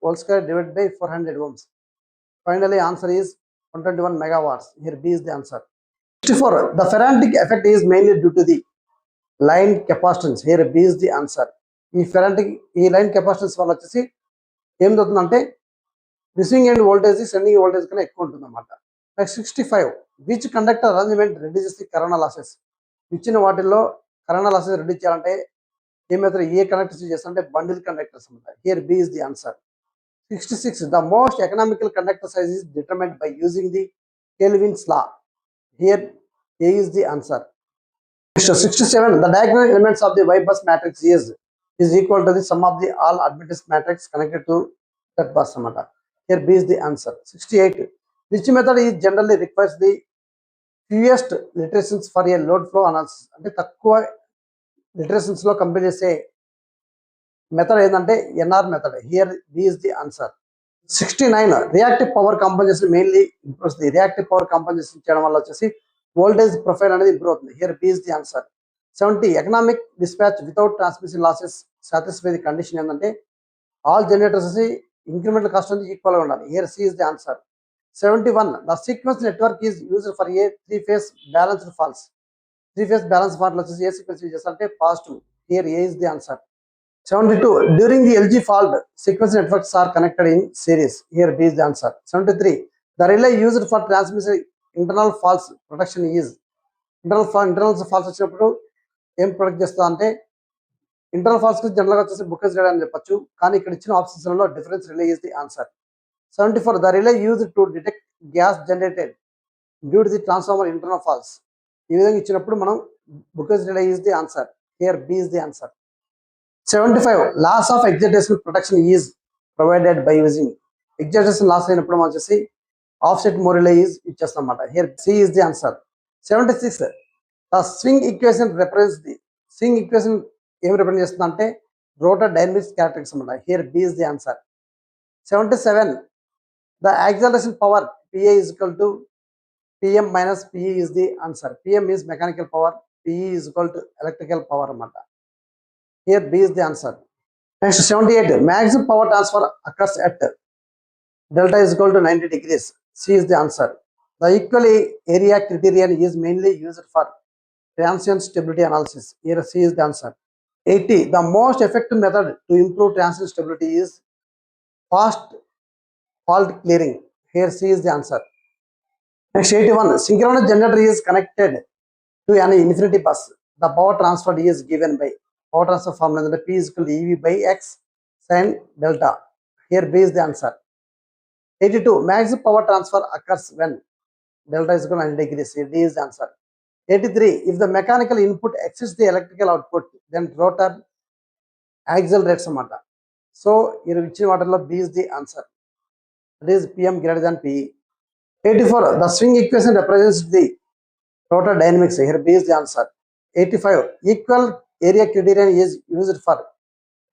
S1: whole square divided by 400 ohms. Finally answer is 121 megawatts. Here B is the answer. 64. The ferritic effect is mainly due to the line capacitance. Here B is the answer. ఈ line capacitance వల్ల వచ్చేసి ఏం జరుగుతుందంటే receiving end voltage sending voltage కన్నా ఎక్కువ ఉంటుంది అన్నమాట. Next 65. Which conductor arrangement reduces the corona losses. ఇచ్చిన వాటిల్లో కరోనా లాసెస్ రెడ్యూస్ చేయాలంటే ఏమైతే ఏ కండక్టర్స్ యూజ్ చేస్తారంటే బండిల్ కండక్టర్స్ అన్నమాట. Here B is the answer. 66. The most economical conductor size is determined by using the Kelvin's law. Here A is the answer. 67. The diagonal elements of the Y bus matrix is equal to the sum of the all admittance matrix connected to that bus ammata. Here B is the answer. 68. Which method is generally requires the fewest iterations for a load flow analysis. అంటే తక్కువ iterations లో complete చేసే method ఏంటంటే NR method. Here B is the answer. 69. Reactive power compensation mainly improves the. Reactive power compensation చేయడం వల్ల వచ్చేసి voltage profile అనేది improve అవుతుంది. Here B is the answer. 70. Economic dispatch without transmission losses satisfy the condition ఏంటంటే all generators incremental cost అనేది equal గా ఉండాలి. Here C is the answer. 71. The sequence network is used for a 3 phase balanced faults. 3 phase balance fault వచ్చేసి ఏ sequence use చేస్తారంటే positive. Here A is the answer. 72. During the LG fault, sequence networks are connected in series. Here B is the answer. 73. The relay used for transmission internal faults protection is. Internal faults వచ్చినప్పుడు ఏం protect చేస్తా అంటే internal faults జనరల్గా వచ్చేసి బుకేజ్ relay అని చెప్పొచ్చు, కానీ ఇక్కడ ఇచ్చిన ఆప్షన్స్లో difference relay is the answer. 74. The relay used to detect gas generated due to the transformer internal faults. ఈ విధంగా ఇచ్చినప్పుడు మనం Buchholz relay is the answer. Here B is the answer. 75. Loss of excitation protection is provided by using. Excitation loss అయినప్పుడు మనం వచ్చేసి offset mode relay ఇచ్చేస్తాం అన్నమాట. Here C is the answer. 76. The swing equation represents the. Swing equation ఏం represent చేస్తుంది అంటే rotor dynamics characteristics అన్నమాట. Here B is the answer. 77. The acceleration power PA is equal to PM minus PE is the answer. PM is mechanical power, PE is equal to electrical power అన్నమాట. Here B is the answer. Next 78. Maximum power transfer occurs at delta is equal to 90 degrees. C is the answer. The equal area criterion is mainly used for transient stability analysis. Here C is the answer. 80. The most effective method to improve transient stability is fast fault clearing. Here C is the answer. Next 81. Synchronous generator is connected to an infinity bus. The power transfer is given by. Power transfer formula P is equal to EV by X sin delta. Here B is the answer. 82. Maximum power transfer occurs when. delta is equal to 90 degrees. Here D is the answer. 83. If the mechanical input exceeds the electrical output, then rotor accelerates అన్నమాట. So here ఇచ్చిన వాటిలో B is the answer. That is Pm greater than Pe. 84. The swing equation represents the rotor dynamics. Here B is the answer. 85. Equal area criterion is used for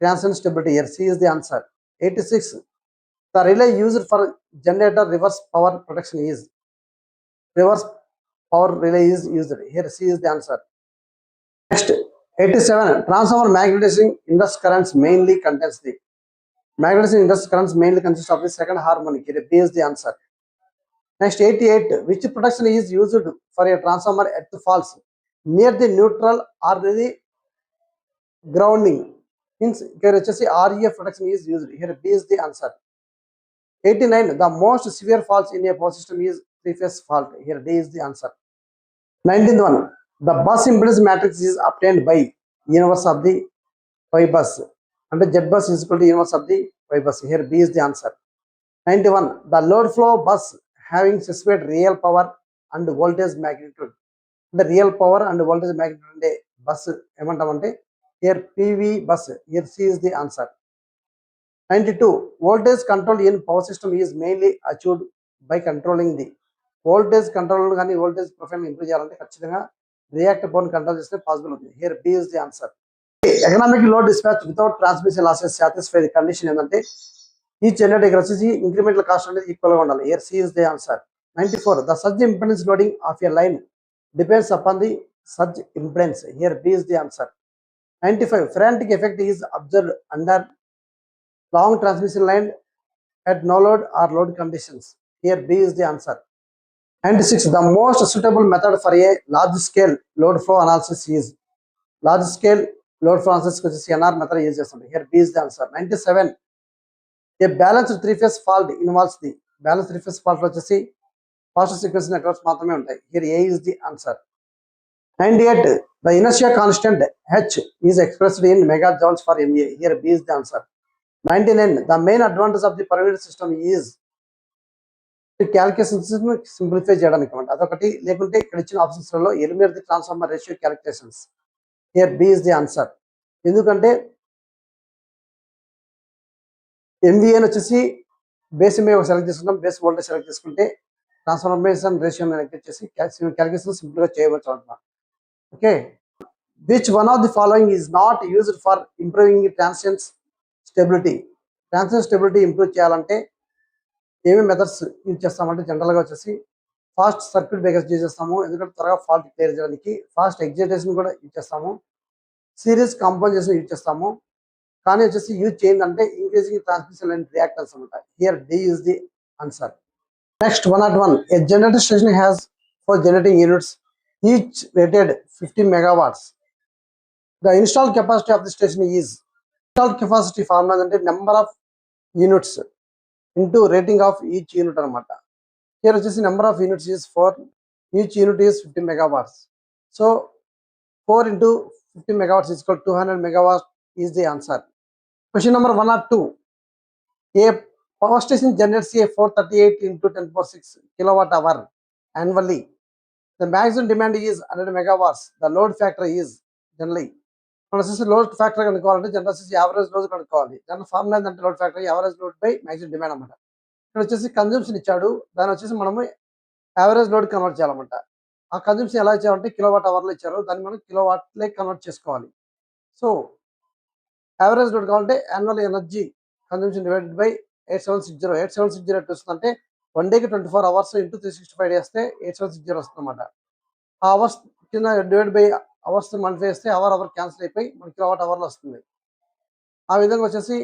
S1: transient stability. Here C is the answer. 86. The relay used for generator reverse power protection is reverse power relay is used. Here C is the answer. Next, 87. Transformer magnetizing induced currents mainly contains the magnetizing induced currents mainly consists of the second harmonic. Here B is the answer. Next, 88. Which protection is used for a transformer at falls near the neutral or the grounding? Means here REF protection is used. Here B is the answer. 89. The most severe faults in a power system is three-phase fault. Here D is the answer. 19th one. The bus impedance matrix is obtained by inverse of the Y bus. And Z bus is equal to inverse of the Y bus. Here B is the answer. 91. The load flow bus having specified real power and voltage magnitude. The real power and voltage magnitude ande bus emantamante here PV bus. Here C is the answer. 92. Voltage control in power system is mainly achieved by controlling the voltage control కానీ voltage profile improve చేయాలంటే ఖచ్చితంగా reactive power control చేస్తే possible అవుతుంది. Here B is the answer. Economic load dispatch without transmission losses satisfy the condition ఏంటంటే ఈ generator దగ్గర వచ్చేసి incremental cost అనేది ఈక్వల్ గా ఉండాలి. Here C is the answer. 94. The surge impedance loading of a line depends upon the surge impedance. Here B is the answer. 95. Frantic effect is observed under long transmission line at no load or load conditions. Here B is the answer. 96. The most suitable method for a large scale load flow analysis is large scale load flow analysis which is NR method use chestam. Here B is the answer. 97. A balanced three-phase fault involves the balanced three-phase fault వచ్చేసి first sequence networks మాత్రమే ఉంటాయి. Here A is the answer. 98. The inertia constant H is expressed in megajoules for MA. Here B is the answer. 99. The main advantage of the pyramid system is calculations simplify చేయడానికి అనమాట. అదొకటి. లేకుంటే ఇక్కడ ఇచ్చిన options లలో eliminate the transformer ratio calculations. Here B is the answer. ఎందుకంటే MVA వచ్చేసి base MA select చేసుకుంటాం, బేస్ వోల్టేజ్ సెలెక్ట్ చేసుకుంటే ట్రాన్స్ఫార్మేషన్ రేషియో సెలెక్ట్ చేసి క్యాలిక్యులేషన్ సింపుల్ గా చేయవచ్చు అనమాట. Okay. Which one of the following is not used for improving transient stability? Transient stability improve చేయాలంటే ఏమేమి మెథడ్స్ యూజ్ చేస్తామంటే జనరల్గా వచ్చేసి ఫాస్ట్ సర్క్యూట్ బ్రేకర్స్ యూజ్ చేస్తాము, ఎందుకంటే త్వరగా ఫాల్ట్ క్లియర్ చేయడానికి. ఫాస్ట్ ఎగ్జైటేషన్ కూడా యూజ్ చేస్తాము, సిరీస్ కాంపౌండేషన్ యూజ్ చేస్తాము. కానీ వచ్చేసి యూజ్ చేయండి ఇంక్రీజింగ్ ట్రాన్స్మిషన్ లైన్ రియాక్టర్స్ అనమాట. Here D is the answer. Next 101. A generator station has 4 generating units each rated 15 megawatts. The installed capacity of the station is installed capacity formula అంటే number of units into rating of each unit అనమాట. Here వచ్చేసి number of units is 4, each unit is 50 megawatts. So 4 into 50 megawatts is equal to 200 megawatts is the answer. Question number 102. A power station generates a 438 into 10 6 kilowatt hour annually. The maximum demand is 100 megawatts. The load factor is generally మనం వచ్చేసి load factor కనుక్కోవాలంటే general వచ్చేసి average load కనుక్కోవాలి. దాని formula ఏంటంటే load factor average load by maximum demand అనమాట. ఇక్కడ వచ్చేసి consumption ఇచ్చాడు, దాని వచ్చేసి మనము యావరేజ్ లోడ్ కన్వర్ట్ చేయాలన్నమాట. ఆ కన్జంప్షన్ ఎలా ఇచ్చారంటే కిలోవాట్ అవర్లో ఇచ్చారు, దాన్ని మనం కిలోవాట్లే కన్వర్ట్ చేసుకోవాలి. సో యావరేజ్ లోడ్ కావాలంటే annual energy consumption divided by 8760. 8760 at వస్తుందంటే 1 డేకి 24 hours ఇంటూ 365 చేస్తే 8760 వస్తుంది అనమాట. ఆ అవర్స్ కింద డివైడ్ బై అవర్స్ మల్టిఫై చేస్తే అవర్ క్యాన్సిల్ అయిపోయి మనకి కిలోవాట్ అవర్లో వస్తుంది. ఆ విధంగా వచ్చేసి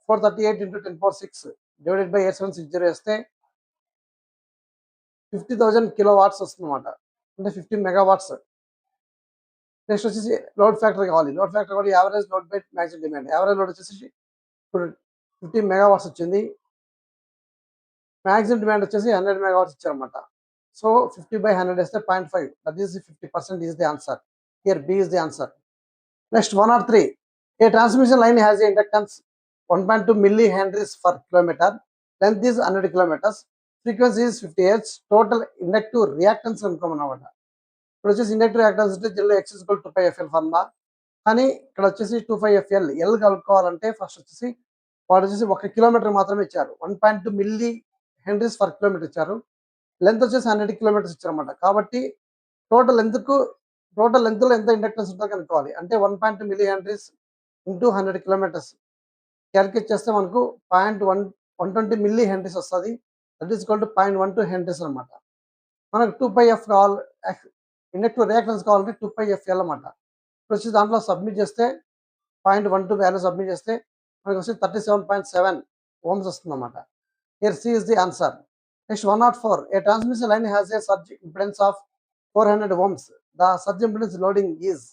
S1: 438 into 10 6 డివైడెడ్ బై 8760 వేస్తే 50,000 kilowatts వస్తుంది అనమాట, అంటే 15 megawatts. నెక్స్ట్ వచ్చేసి లోడ్ ఫ్యాక్టర్ కావాలి. లోడ్ ఫ్యాక్టర్ కావాలి average load by maximum demand. Average load వచ్చేసి ఇప్పుడు 15 megawatts వచ్చింది, మ్యాక్సిమం డిమాండ్ వచ్చేసి 100 megawatts ఇచ్చారనమాట. సో 50/100 వేస్తే 0.5, that is 50% is the answer. Here B is the answer. Next 103. A transmission line has a inductance 1.2 millihenries per kilometer. Length is 100 kilometers. Frequency is 50 hertz, total inductive reactance అనుకోమన్నమాట. ఇప్పుడు వచ్చేసి inductive reactance అంటే general X equal to 2πfl formula. కానీ ఇక్కడ వచ్చేసి 25fl L కలుపుకోవాలంటే first వచ్చేసి వాడు వచ్చేసి 1 కిలోమీటర్ మాత్రమే ఇచ్చారు. 1.2 మిల్లీ హెన్రీస్ పర్ కిలోమీటర్ ఇచ్చారు. లెంత్ వచ్చేసి 100 కిలోమీటర్స్ ఇచ్చారన్నమాట. కాబట్టి టోటల్ లెంత్లో ఎంత ఇండక్టెన్స్ ఉంటుందో కనుక్కోవాలి. అంటే 1.2 milli Henry's into 100 kilometres calculate చేస్తే మనకు 120 మిల్లీ హెన్రీస్ వస్తుంది. That is equal to 0.12 Henry's అనమాట. మనకు 2πf కావాలి, ఇండక్టివ్ రియాక్టెన్స్ కావాలంటే 2πfl అనమాట. ఇప్పుడు వచ్చి దాంట్లో సబ్మిట్ చేస్తే 0.12 వాల్యూ సబ్మిట్ చేస్తే మనకు వచ్చి 37.7 ఓమ్స్ వస్తుంది అనమాట. Here C is the answer. Next 104. A transmission line has A surge impedance of 400 ohms. The surge impedance loading is.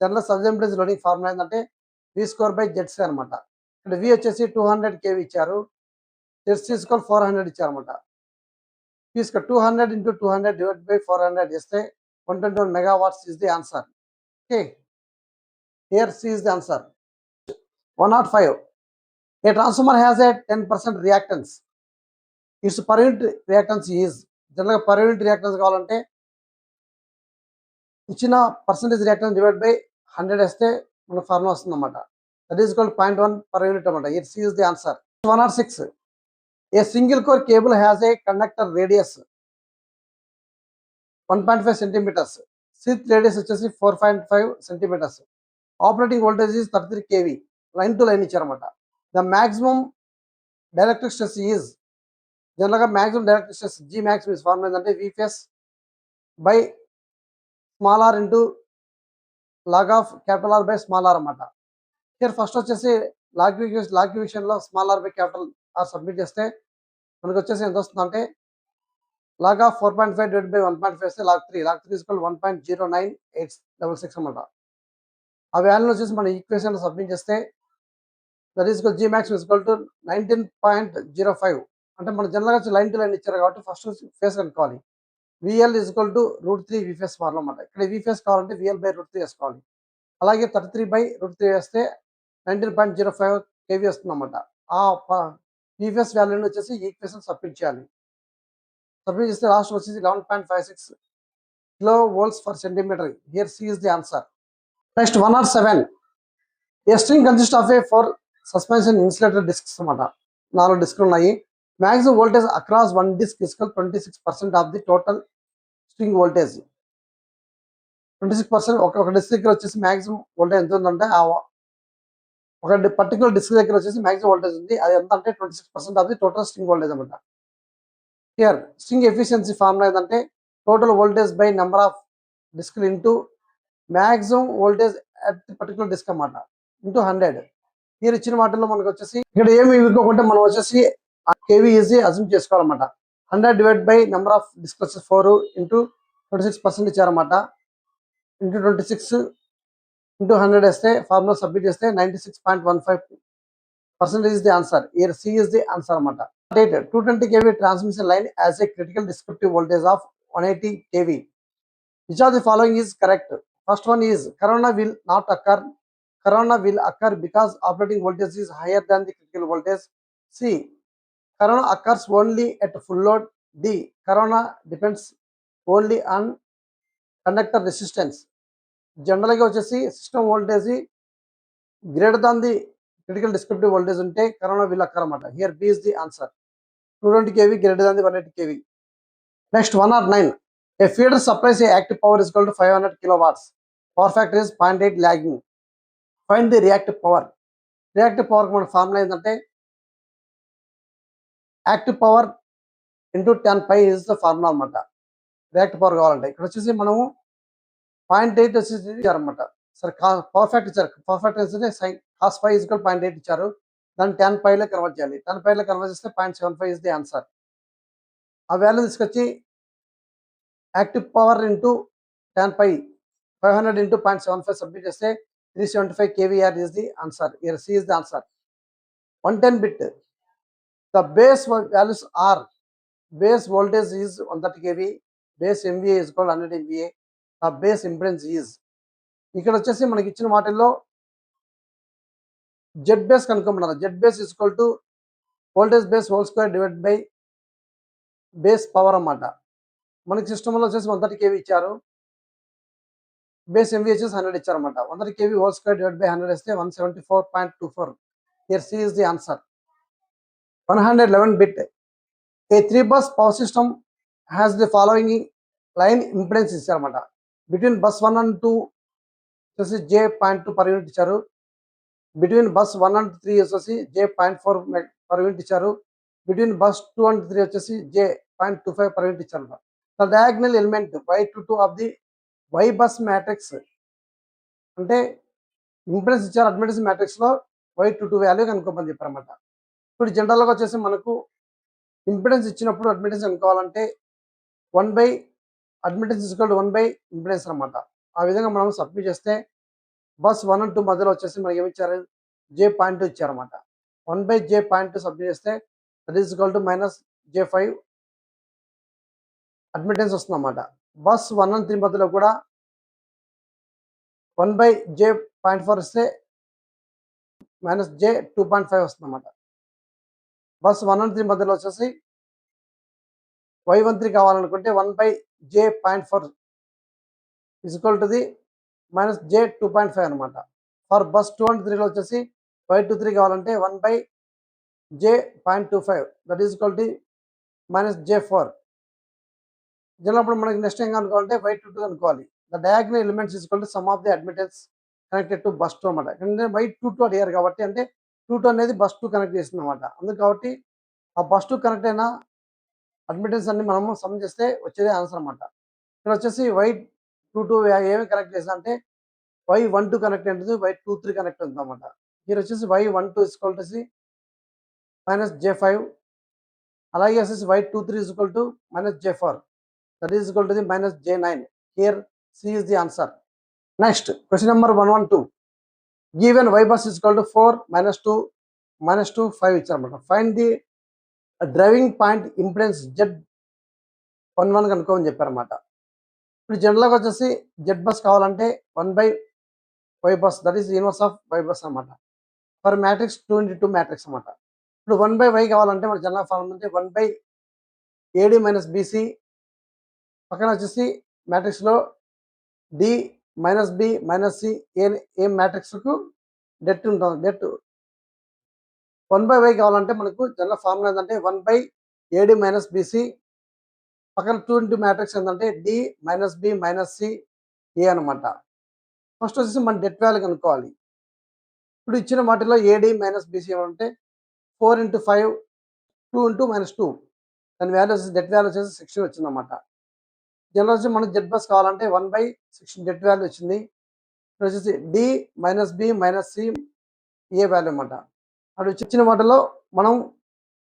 S1: General surge impedance loading formula ఏంటంటే V²/ZC అనమాట. ఇక్కడ V వచ్చేసి 200 kV ఇచ్చారు, ZC 400 ఇచ్చారనమాట. 200 into 200 divided by 400 చేస్తే 121 megawatts is the answer. Okay, here C is the answer. 105. A transformer has a 10% reactance. Its per unit reactance is. జనరల్గా per unit reactance కావాలంటే ఇచ్చిన పర్సెంటేజ్ రియాక్టెన్స్ డివైడ్ బై 100 వేస్తే మనకు formula వస్తుంది అనమాట. That is equal 0.1 per unit అనమాట. Here C is the answer. 106. A single core cable has a conductor radius 1.5 centimeters. Sheath radius వచ్చేసి 4.5 centimeters. Operating voltage is 33 kV. Line to line ఇచ్చారన్నమాట. The maximum dielectric stress is. జనరల్గా maximum dielectric stress G max is formula ఏంటంటే V phase by small r into log of capital R by small r అన్నమాట. ఇక్కడ first వచ్చేసి log విషయంలో small r by capital R submit చేస్తే మనకు వచ్చేసి ఎంత వస్తుందంటే log of 4.5 divided by 1.5 వేస్తే log 3 is equal 1.09866 అనమాట. ఆ వాల్యూ వచ్చేసి మన ఈక్వేషన్ సబ్మిట్ చేస్తే that is G max is equal to 19.05. అంటే మన జనరల్గా లైన్ టు లైన్ ఇచ్చారు కాబట్టి ఫస్ట్ ఫేస్ కనుక్కోవాలి. VL is equal to √3 V phase formula అనమాట. ఇక్కడ V phase కావాలంటే VL by √3 వేసుకోవాలి. అలాగే 33 by √3 వేస్తే 19.05 kV వస్తుంది అనమాట. ఆ V phase వాల్యూని వచ్చేసి ఈక్వేషన్ సబ్మిట్ చేయాలి. సబ్మిట్ చేస్తే లాస్ట్ వచ్చేసి 11.56 kilovolts per centimeter. Here C is the answer. Next 107. A string consists of a 4 suspension insulated discs అనమాట. 4 డిస్క్లు ఉన్నాయి. Maximum voltage across one disc is equal 26% of the total string voltage. 26% ఒక disc దగ్గర వచ్చేసి maximum voltage ఎంత ఉందంటే ఒక particular disc దగ్గర వచ్చేసి మాక్సిమం వోల్టేజ్ ఉంది. అది ఎంత అంటే 26% of the total string voltage అనమాట. హియర్ స్ట్రింగ్ ఎఫిషియన్సీ ఫార్ములా ఏంటంటే total voltage by number of డిస్క్లు into maximum voltage at the particular disc అన్నమాట ఇంటూ 100. మీరు ఇచ్చిన వాటిల్లో మనకు వచ్చేసి ఇక్కడ ఏమి ఇవ్వకుండా మనం వచ్చేసి కేవీ ఈజీ అజ్యూమ్ చేసుకోవాలన్నమాట. 100 divide by number of disc వచ్చేసి 4 ఇంటూ 26% ఇచ్చారన్నమాట. ఇంటూ 26 ఇంటూ 100 వేస్తే ఫార్ములా సబ్మిట్ చేస్తే 96.15% is the answer. Here C is the answer అన్నమాట. 220 kV transmission line has a critical descriptive voltage of 180 kV. Which of the following is correct? First one is corona will not occur. Corona will occur because operating voltage is higher than the critical voltage. C. Corona occurs only at full load. D. Corona depends only on conductor resistance. జనరల్గా వచ్చేసి system voltage greater than the critical disruptive voltage ఉంటే corona will occur అనమాట. Here B is the answer. 220 kV greater than the 180 kV. Next 109. A feeder supplies a active power is equal to 500 kilowatts. Power factor is 0.8 lagging. Find the reactive power. Reactive power మన formula ఏంటంటే active power into 10π is the formula అనమాట. Reactive power కావాలంటే ఇక్కడ వచ్చేసి మనము 0.8 వచ్చేసి ఇచ్చారనమాట. సరే పవర్ ఫ్యాక్టర్ ఇచ్చారు. పవర్ ఫ్యాక్టర్ వచ్చేసి cos π is equal 0.8 ఇచ్చారు. దాన్ని 10πలో కన్వర్ట్ చేయాలి. 10πలో కన్వర్ట్ చేస్తే 0.75 ఇస్ ది ఆన్సర్. ఆ వాల్యూ తీసుకొచ్చి active power into 10π 500 into 0.75 submit చేస్తే 375 kVAr is the answer. Here C is the answer. 110 bit. The base values are base voltage is 130 kV, base MVA is equal 100 MVA. The base impedance is. ఇక్కడ వచ్చేసి మనకి ఇచ్చిన వాటిల్లో Z base కనుక్కోమన్నారు. Z base is equal to voltage base whole square divide by base power అన్నమాట. మనకి సిస్టంలో వచ్చేసి 130 kV ఇచ్చారు. బేస్ MVA వచ్చేసి 100 ఇచ్చారన్నమాట. 130 kV whole square divide by 100 ఇస్తే 174.24. Here C is the answer. 111 bit. A 3-bus power system has the following line impedance ఇచ్చారన్నమాట. Between bus 1 and 2 వచ్చేసి J.2 per unit ఇచ్చారు. బిట్వీన్ బస్ 1 and 3 వచ్చేసి J.4 per unit ఇచ్చారు. Between bus 2 and 3 వచ్చేసి J.25 per unit ఇచ్చారు. The diagonal element Y22 of the Y bus matrix అంటే impedance ఇచ్చారు. Admittance matrix లో Y22 వాల్యూ కనుక్కోమని చెప్పారన్నమాట. ఇప్పుడు జనరల్గా వచ్చేసి మనకు ఇంపెడెన్స్ ఇచ్చినప్పుడు అడ్మిటెన్స్ కనుక్కోవాలంటే 1 అడ్మిటెన్స్ ఈక్వల్ 1 ఇంపెడెన్స్ అనమాట. ఆ విధంగా మనం సబ్మిట్ చేస్తే బస్ 1 and 2 మధ్యలో వచ్చేసి మనకి ఏమి ఇచ్చారు, J.2 ఇచ్చారన్నమాట. 1/J.2 సబ్మిట్ చేస్తే that is equal to -J5 admittance వస్తుంది అన్నమాట. బస్ 1 and 3 మధ్యలో కూడా 1/J.4 ఇస్తే -J2.5 వస్తుంది అన్నమాట. బస్ 1 and 3 మధ్యలో వచ్చేసి Y13 కావాలనుకుంటే 1/J.4 is equal to the -J2.5 అనమాట. ఫర్ బస్ 2 and 3లో వచ్చేసి Y23 కావాలంటే 1/J.25 that is equal to -J4. జరిగినప్పుడు మనకి నెక్స్ట్ ఏం కనుక్కోవాలంటే Y22 అనుకోవాలి. The diagonal elements is equal to some of the admittance connected to bus 2 అనమాట. అంటే Y22 అడిగారు కాబట్టి అంటే 22 అనేది బస్ 2 కనెక్ట్ చేస్తుంది అనమాట. అందుకు కాబట్టి ఆ బస్ 2 కనెక్ట్ అయిన అడ్మిటెన్స్ అన్ని మనము సమ్ చేస్తే వచ్చేదే ఆన్సర్ అనమాట. ఇక్కడ వచ్చేసి Y22 ఏమి కనెక్ట్ చేస్తా అంటే Y12 కనెక్ట్ ఉంటుంది, Y23 కనెక్ట్ ఉంటుంది అనమాట. మీరు వచ్చేసి Y12 ఈక్వల్ టు -J5, అలాగే వచ్చేసి Y23 equal to -J4 that is equal to the -J9. హియర్ C is the answer. Next question number 112. Given Y bus equal to 4 -2 -2 5 ఇచ్చారన్నమాట. Find the driving point impedance Z11 కనుక్కోమని చెప్పారన్నమాట. ఇప్పుడు జనరల్గా వచ్చేసి Z bus కావాలంటే 1/Y bus that is inverse of Y bus అనమాట. For matrix 2 × 2 matrix అనమాట. ఇప్పుడు 1/Y కావాలంటే మన జనరల్ ఫార్ములా అంటే 1/AD - BC పక్కన వచ్చేసి మ్యాట్రిక్స్లో D - B - C ఏ మ్యాట్రిక్స్కు డెట్ ఉంటుంది. డెట్ 1/Y కావాలంటే మనకు జనరల్ ఫార్ములా ఏంటంటే 1/AD - BC పక్కన 2 × మ్యాట్రిక్స్ ఏంటంటే D - B - C A అనమాట. ఫస్ట్ వచ్చేసి మన డెట్ వాల్యూ కనుక్కోవాలి. ఇప్పుడు ఇచ్చిన వాటిలో AD - BC ఏమంటే 4 × 5 2 × -2 దాని వాల్యూ వచ్చేసి డెట్ వాల్యూ వచ్చేసి 16 వచ్చిందన్నమాట. జనరల్ వచ్చి మనకు Z బస్ కావాలంటే 1/16 డెట్ వాల్యూ వచ్చింది. ఇక్కడ వచ్చేసి D - B - C ఏ వాల్యూ అనమాట. అటు ఇచ్చిన వాటిలో మనం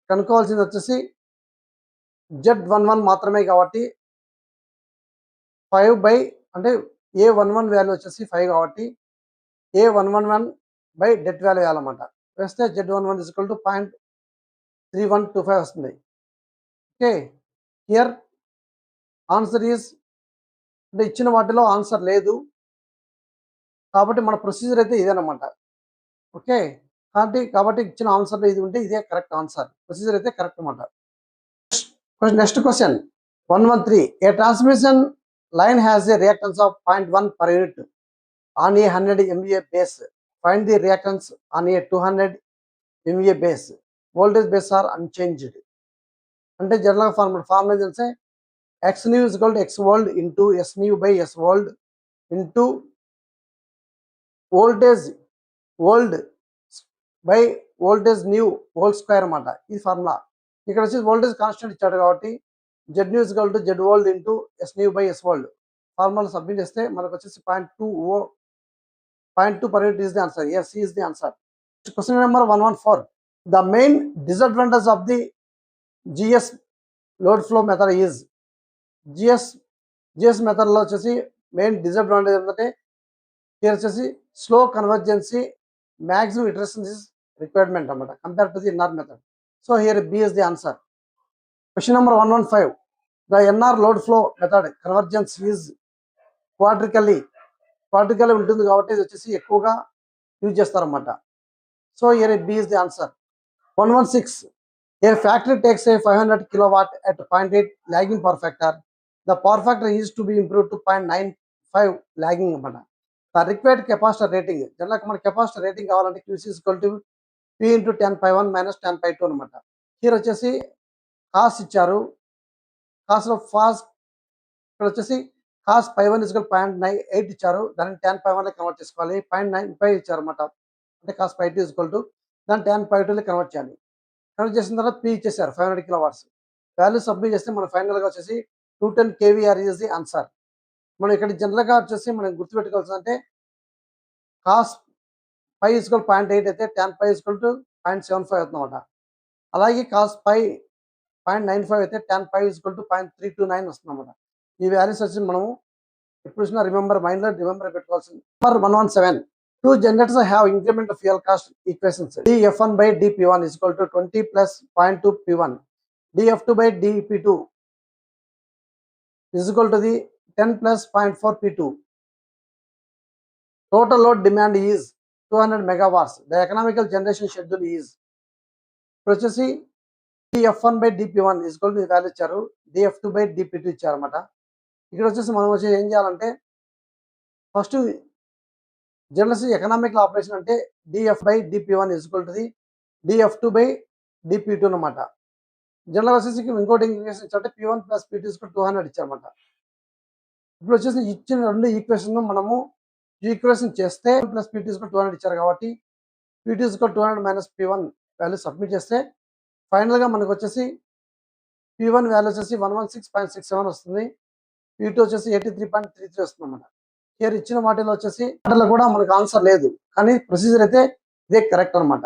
S1: కనుక్కోవాల్సింది వచ్చేసి Z11 మాత్రమే కాబట్టి 5 అంటే A11 వాల్యూ వచ్చేసి 5 కాబట్టి A111 డెట్ వాల్యూ వేయాలన్నమాట. వేస్తే Z11 = 0.3125 వస్తుంది. ఓకే, హియర్ ఆన్సర్ ఈజ్ అంటే ఇచ్చిన వాటిలో ఆన్సర్ లేదు కాబట్టి మన ప్రొసీజర్ అయితే ఇదేనమాట. ఓకే, కాబట్టి ఇచ్చిన ఆన్సర్లో ఇది ఉంటే ఇదే కరెక్ట్ ఆన్సర్. ప్రొసీజర్ అయితే కరెక్ట్ అనమాట. Next question 113. A transmission line has A reactance of 0.1 per unit on a 100 MVA base. Find the reactance on a 200 MVA base. Voltage base are unchanged. అంటే general formula తెలిసే X new is equal to X volt into S new by S volt into voltage old by voltage new whole square అన్నమాట. ఈ formula ఇక్కడ వచ్చి voltage constant ఇచ్చాడు కాబట్టి Z new is equal to Z volt into S new by S volt formula submit చేస్తే మనకు వచ్చేసి 0.2 per unit is the answer. Yes, C is the answer. Question number 114. The main disadvantage of the GS load flow method is GS మెథడ్లో వచ్చేసి main disadvantage ఏంటంటే here వచ్చేసి slow convergency maximum iteration is requirement అన్నమాట compare to the NR method. So here B is the answer. Question number 115. The NR load flow method convergence is క్వాడ్రికల్లీ ఉంటుంది కాబట్టి ఇది వచ్చేసి ఎక్కువగా యూజ్ చేస్తారన్నమాట. So here B is the answer. 116. A factory takes a 500 kilowatt at 0.8 lagging power factor. The power factor is to be improved to 0.95 lagging అనమాట. The required capacitor rating, జనరల్గా మన capacitor rating కావాలంటే QC is equal to P into 10/1 minus 10/2 అనమాట. here వచ్చేసి cost ఇచ్చారు, cost of fast ఇక్కడ వచ్చేసి cost π1 is equal to 0.98 ఇచ్చారు, దాన్ని 10/1 కన్వర్ట్ చేసుకోవాలి. 0.95 ఇచ్చారు అనమాట, అంటే కాస్ట్ π2 is equal to దాన్ని 10/2 కన్వర్ట్ చేయాలి. కన్వర్ట్ చేసిన తర్వాత పీ ఇచ్చేసారు 500 కిలోవాట్స్. వాల్యూ సబ్మిట్ చేస్తే మన ఫైనల్గా వచ్చేసి 210 kVAr ఈజ్ ది ఆన్సర్. మనం ఇక్కడ జనరల్గా వచ్చేసి మనం గుర్తుపెట్టుకోవాల్సిందంటే కాస్ పై ఈజ్వల్ 0.8 అయితే tan పై ఈజ్వల్ టు 0.75 అవుతుందన్నమాట. అలాగే కాస్ పై 0.95 అయితే tan పై ఈజ్వల్ టు 0.329 వస్తుందన్నమాట. ఈ వాల్యూస్ వచ్చి మనం ఎప్పుడు చూసినా రిమెంబర్ పెట్టుకోవాల్సింది. Number 117, two generators have incremental fuel cost equations. dF1 by dP1 is equal to 20 plus 0.2 P1. dF2 by dP2 is equal to the 10 plus 0.4 P2. Total load demand is 200 megawatts. The economical generation schedule is processing dF1 by dP1 is equal to value ఇచ్చారు, dF2 by dP2 ఇచ్చారు అన్నమాట. ఇక్కడ వచ్చేసి మనం వచ్చి ఏం చేయాలంటే first general economical operation అంటే dF by dP1 is equal to the dF2 by dP2 అనమాట. జనరల్ వచ్చేసి ఇంకోటి ఈక్వేషన్ ఇచ్చారంటే P1 plus P2 is equal to 200 ఇచ్చారన్నమాట. ఇప్పుడు వచ్చేసి ఇచ్చిన రెండు ఈక్వేషన్ మనము ఈక్వేషన్ చేస్తే plus P2 is equal to 200 ఇచ్చారు కాబట్టి P2 is equal to 200 minus P1 value submit చేస్తే ఫైనల్గా మనకు వచ్చేసి P1 వాల్యూ వచ్చేసి 116.67 వస్తుంది, P2 వచ్చేసి 83.33 వస్తుంది అన్నమాట. హియర్ ఇచ్చిన వాటిలో వచ్చేసి వాటిలో కూడా మనకు ఆన్సర్ లేదు, కానీ ప్రొసీజర్ అయితే ఇదే కరెక్ట్ అనమాట.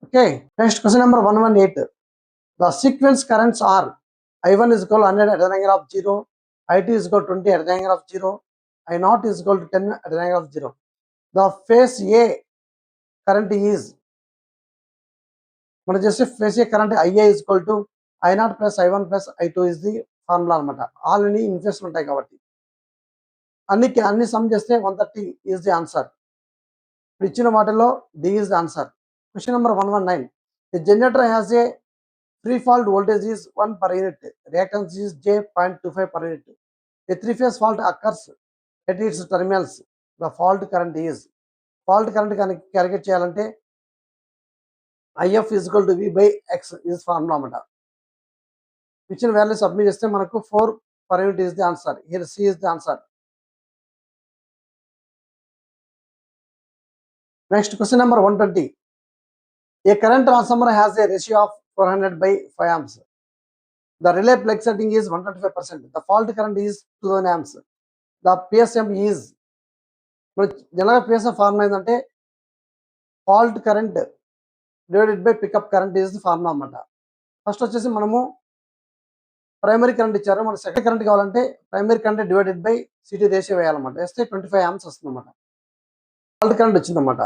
S1: Okay, next question number 118. The sequence currents are I1 is equal to 100 at an angle of 0, I2 is equal to 20 at an angle of 0, I0 is equal to 10 at an angle of 0. The phase A current is, మనం చేసే face A current IA is equal to I0 plus I1 plus I2 is the formula అనమాట. Already inflation ఉంటాయి కాబట్టి అన్ని some చేస్తే 130 is the answer. ఇప్పుడు ఇచ్చిన వాటిలో D is the answer. Question number 119. The generator has a free fault voltage is 1 per unit, reactance is J.25 per unit. A three-phase fault occurs at its terminals. The fault current is, fault current calculate చేయాలంటే IF is equal to V by X is formula అన్నమాట. ఇచ్చిన value submit చేస్తే మనకు 4 per unit is the answer. Here C is the answer. Next question number 120. A current transformer has a ratio of 400 by 5 amps. The relay plug setting is 125%. The fault current is 2000 amps. The PSM is, జనరల్గా PSM formula ఏంటంటే fault current divided by pickup current is the formula అన్నమాట. First వచ్చేసి మనము primary current ఇచ్చారు, మనకు second current కావాలంటే primary current divided by CT ratio వేయాలన్నమాట. వేస్తే 25 amps వస్తుంది అన్నమాట. ఫాల్ట్ కరెంట్ వచ్చిందన్నమాట.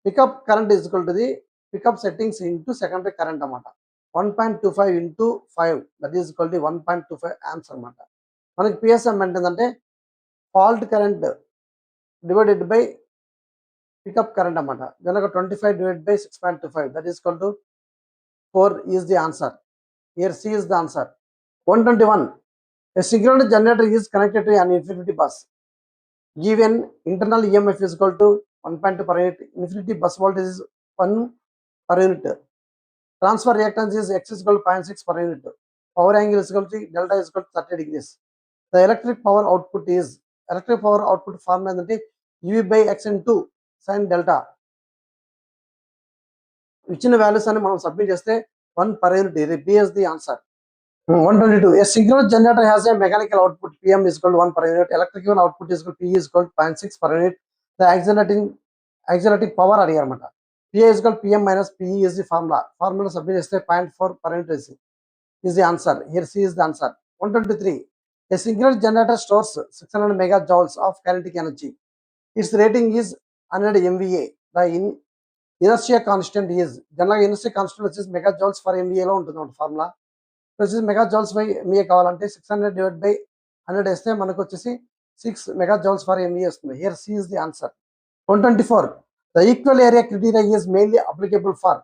S1: Pickup current is equal to the pickup settings into secondary current అన్నమాట. 1.25 into 5 that is equal to 1.25 amps అన్నమాట. మనకి పిఎస్ఎం ఏంటంటే fault current divided by pickup current అన్నమాట. జనరల్గా 25 divided by 6.25 that is equal to 4 is the answer. Here C is the answer. 121. A synchronous generator is connected to an infinity bus. Given internal EMF is equal to 1.2 per unit, infinity bus voltage is 1 per unit. Transfer reactance is X is equal to 0.6 per unit. Power angle is equal to delta is equal to 30 degrees. The electric power output formula ఏంటంటే UV by X into sin delta. ఇచ్చిన values అని మనం submit చేస్తే 1 per unit. B is the answer. 122. A synchronous generator has a mechanical output PM is equal to 1 per unit. Electrical output is equal to P is equal to 0.6 per unit. The accelerating power అడిగారు అన్నమాట. PA is equal to PM minus PE is the formula. Formula submit చేస్తే 0.4 per unit is the answer. Here C is the answer. 123. A synchronous generator stores 600 megajoules of kinetic energy. Its rating is 100 MVA. The inertia constant is, జనరల్గా inertia constant వచ్చేసి megajoules for MVA లో ఉంటుంది అన్నమాట formula. వచ్చేసి మెగాజౌల్స్ by MA కావాలంటే 600 divided by 100 వేస్తే మనకు వచ్చేసి 6 megajoules for MVA వస్తుంది. Here C is the answer. 124. The equal area criteria is mainly applicable for,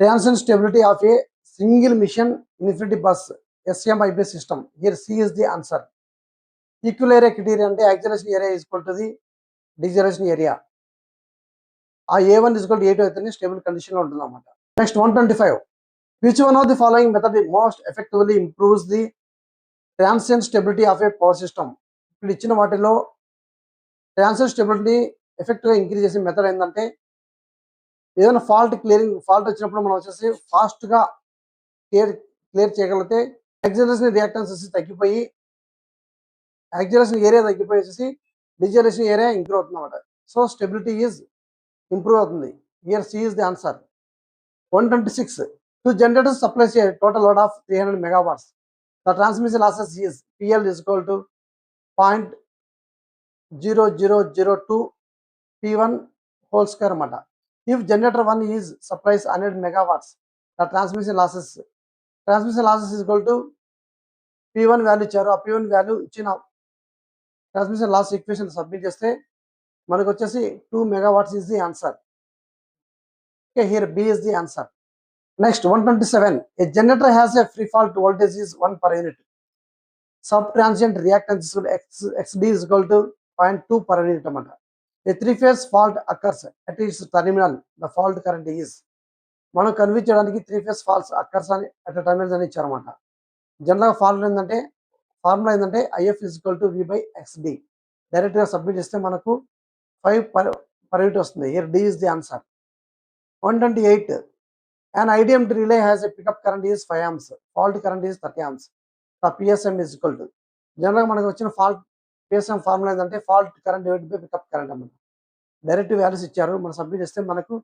S1: Transient stability of a single mission infinity bus SMIB system. Here C is the answer. Equilibrium criteria అంటే acceleration area is equal to the deceleration area. ఆ A1 is equal to A2 అయితేనే stable condition లో ఉంటుంది అన్నమాట. Next 125. Which one of the following method most effectively improves the transient stability of a power system? ఇప్పుడు ఇచ్చిన వాటిలో transient stability ఎఫెక్టివ్గా increase చేసే మెథడ్ ఏంటంటే ఏదైనా ఫాల్ట్ వచ్చినప్పుడు మనం వచ్చేసి ఫాస్ట్గా క్లియర్ చేయగలిగితే యాక్సిలరేషన్ రియాక్టెన్స్ తగ్గిపోయి యాక్సిలరేషన్ ఏరియా తగ్గిపోయి వచ్చేసి డిజలేషన్ ఏరియా ఇంప్రూవ్ అవుతుంది అన్నమాట. సో స్టెబిలిటీ ఈజ్ ఇంప్రూవ్ అవుతుంది. Here C is the answer. 126. Two generators supplies a total load of 300 megawatts. The transmission losses is PL is equal to 0.0002 P1 whole square అన్నమాట. If generator 1 is supplies 100 megawatts, the transmission losses is equal to P1 value ఇచ్చారు. ఆ P1 value ఇచ్చిన transmission loss equation submit చేస్తే మనకు వచ్చేసి 2 megawatts is the answer. Okay, here B is the answer. Next 127. A generator has a free fault voltage is 1 per unit. Sub-transient reactance XD is equal to 0.2 per unit. A three-phase fault occurs at its terminal. The fault current is. మనం కన్వీ చేయడానికి 3-phase faults occurs అని at a terminal అని ఇచ్చారన్నమాట. జనరల్గా formula ఏంటంటే IF is equal to V by XD. డైరెక్ట్గా submit చేస్తే మనకు 5 per unit వస్తుంది. Here D is the answer. 128. An IDMT relay has a pickup current is 5 amps. Fault current is 30 amps. The PSM is equal to. జనరల్గా మనకు వచ్చిన PSM formula ఏంటంటే fault current divided by pickup current అన్నమాట. Direct values ఇచ్చారు, మనం submit చేస్తే మనకు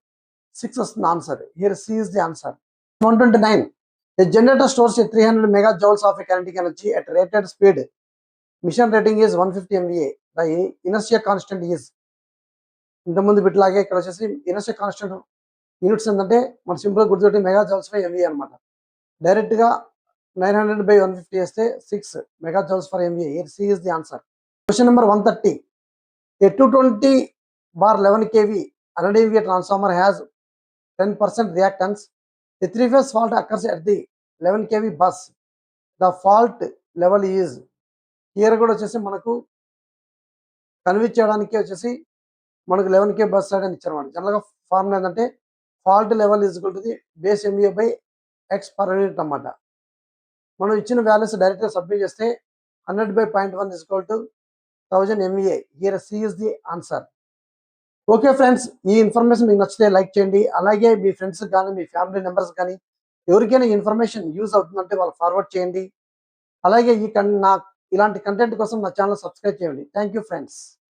S1: 6 వస్తుంది answer. Here C is the answer. 129. A generator stores a 300 megajoules of a kinetic energy at rated speed. Mission rating is 150 MVA. The inertia constant is. ఇంతకుముందు బిట్లాగే ఇక్కడ వచ్చేసి inertia constant units ఏంటంటే మన సింపుల్గా గుర్తుపెట్టి మెగాజౌల్స్ బై ఎంవీఏ అనమాట. డైరెక్ట్గా 900 by 150 చేస్తే 6 megajoules for MVA. Here C is the answer. Question number 130. A 220/11 kV 100 MVA transformer has 10% reactance. A three-phase fault occurs at the 11 kV bus. The fault level is. Here కూడా వచ్చేసి మనకు కన్వీ చేయడానికి వచ్చేసి మనకు 11 kV bus side అని ఇచ్చారన్నమాట. జనరల్గా formula ఏంటంటే fault level is equal to the base MVA by X per unit అన్నమాట. మనం ఇచ్చిన వాల్యూస్ డైరెక్ట్గా సబ్మిట్ చేస్తే 100 by 0.1 is equal to 1000 MVA. Here C is the answer. Okay friends, ఈ ఇన్ఫర్మేషన్ మీకు నచ్చితే లైక్ చేయండి. అలాగే మీ ఫ్రెండ్స్ కానీ మీ ఫ్యామిలీ మెంబర్స్ కానీ ఎవరికైనా ఇన్ఫర్మేషన్ యూజ్ అవుతుందంటే వాళ్ళు ఫార్వర్డ్ చేయండి. అలాగే ఇలాంటి కంటెంట్ కోసం నా ఛానల్ సబ్స్క్రైబ్ చేయండి. Thank you friends.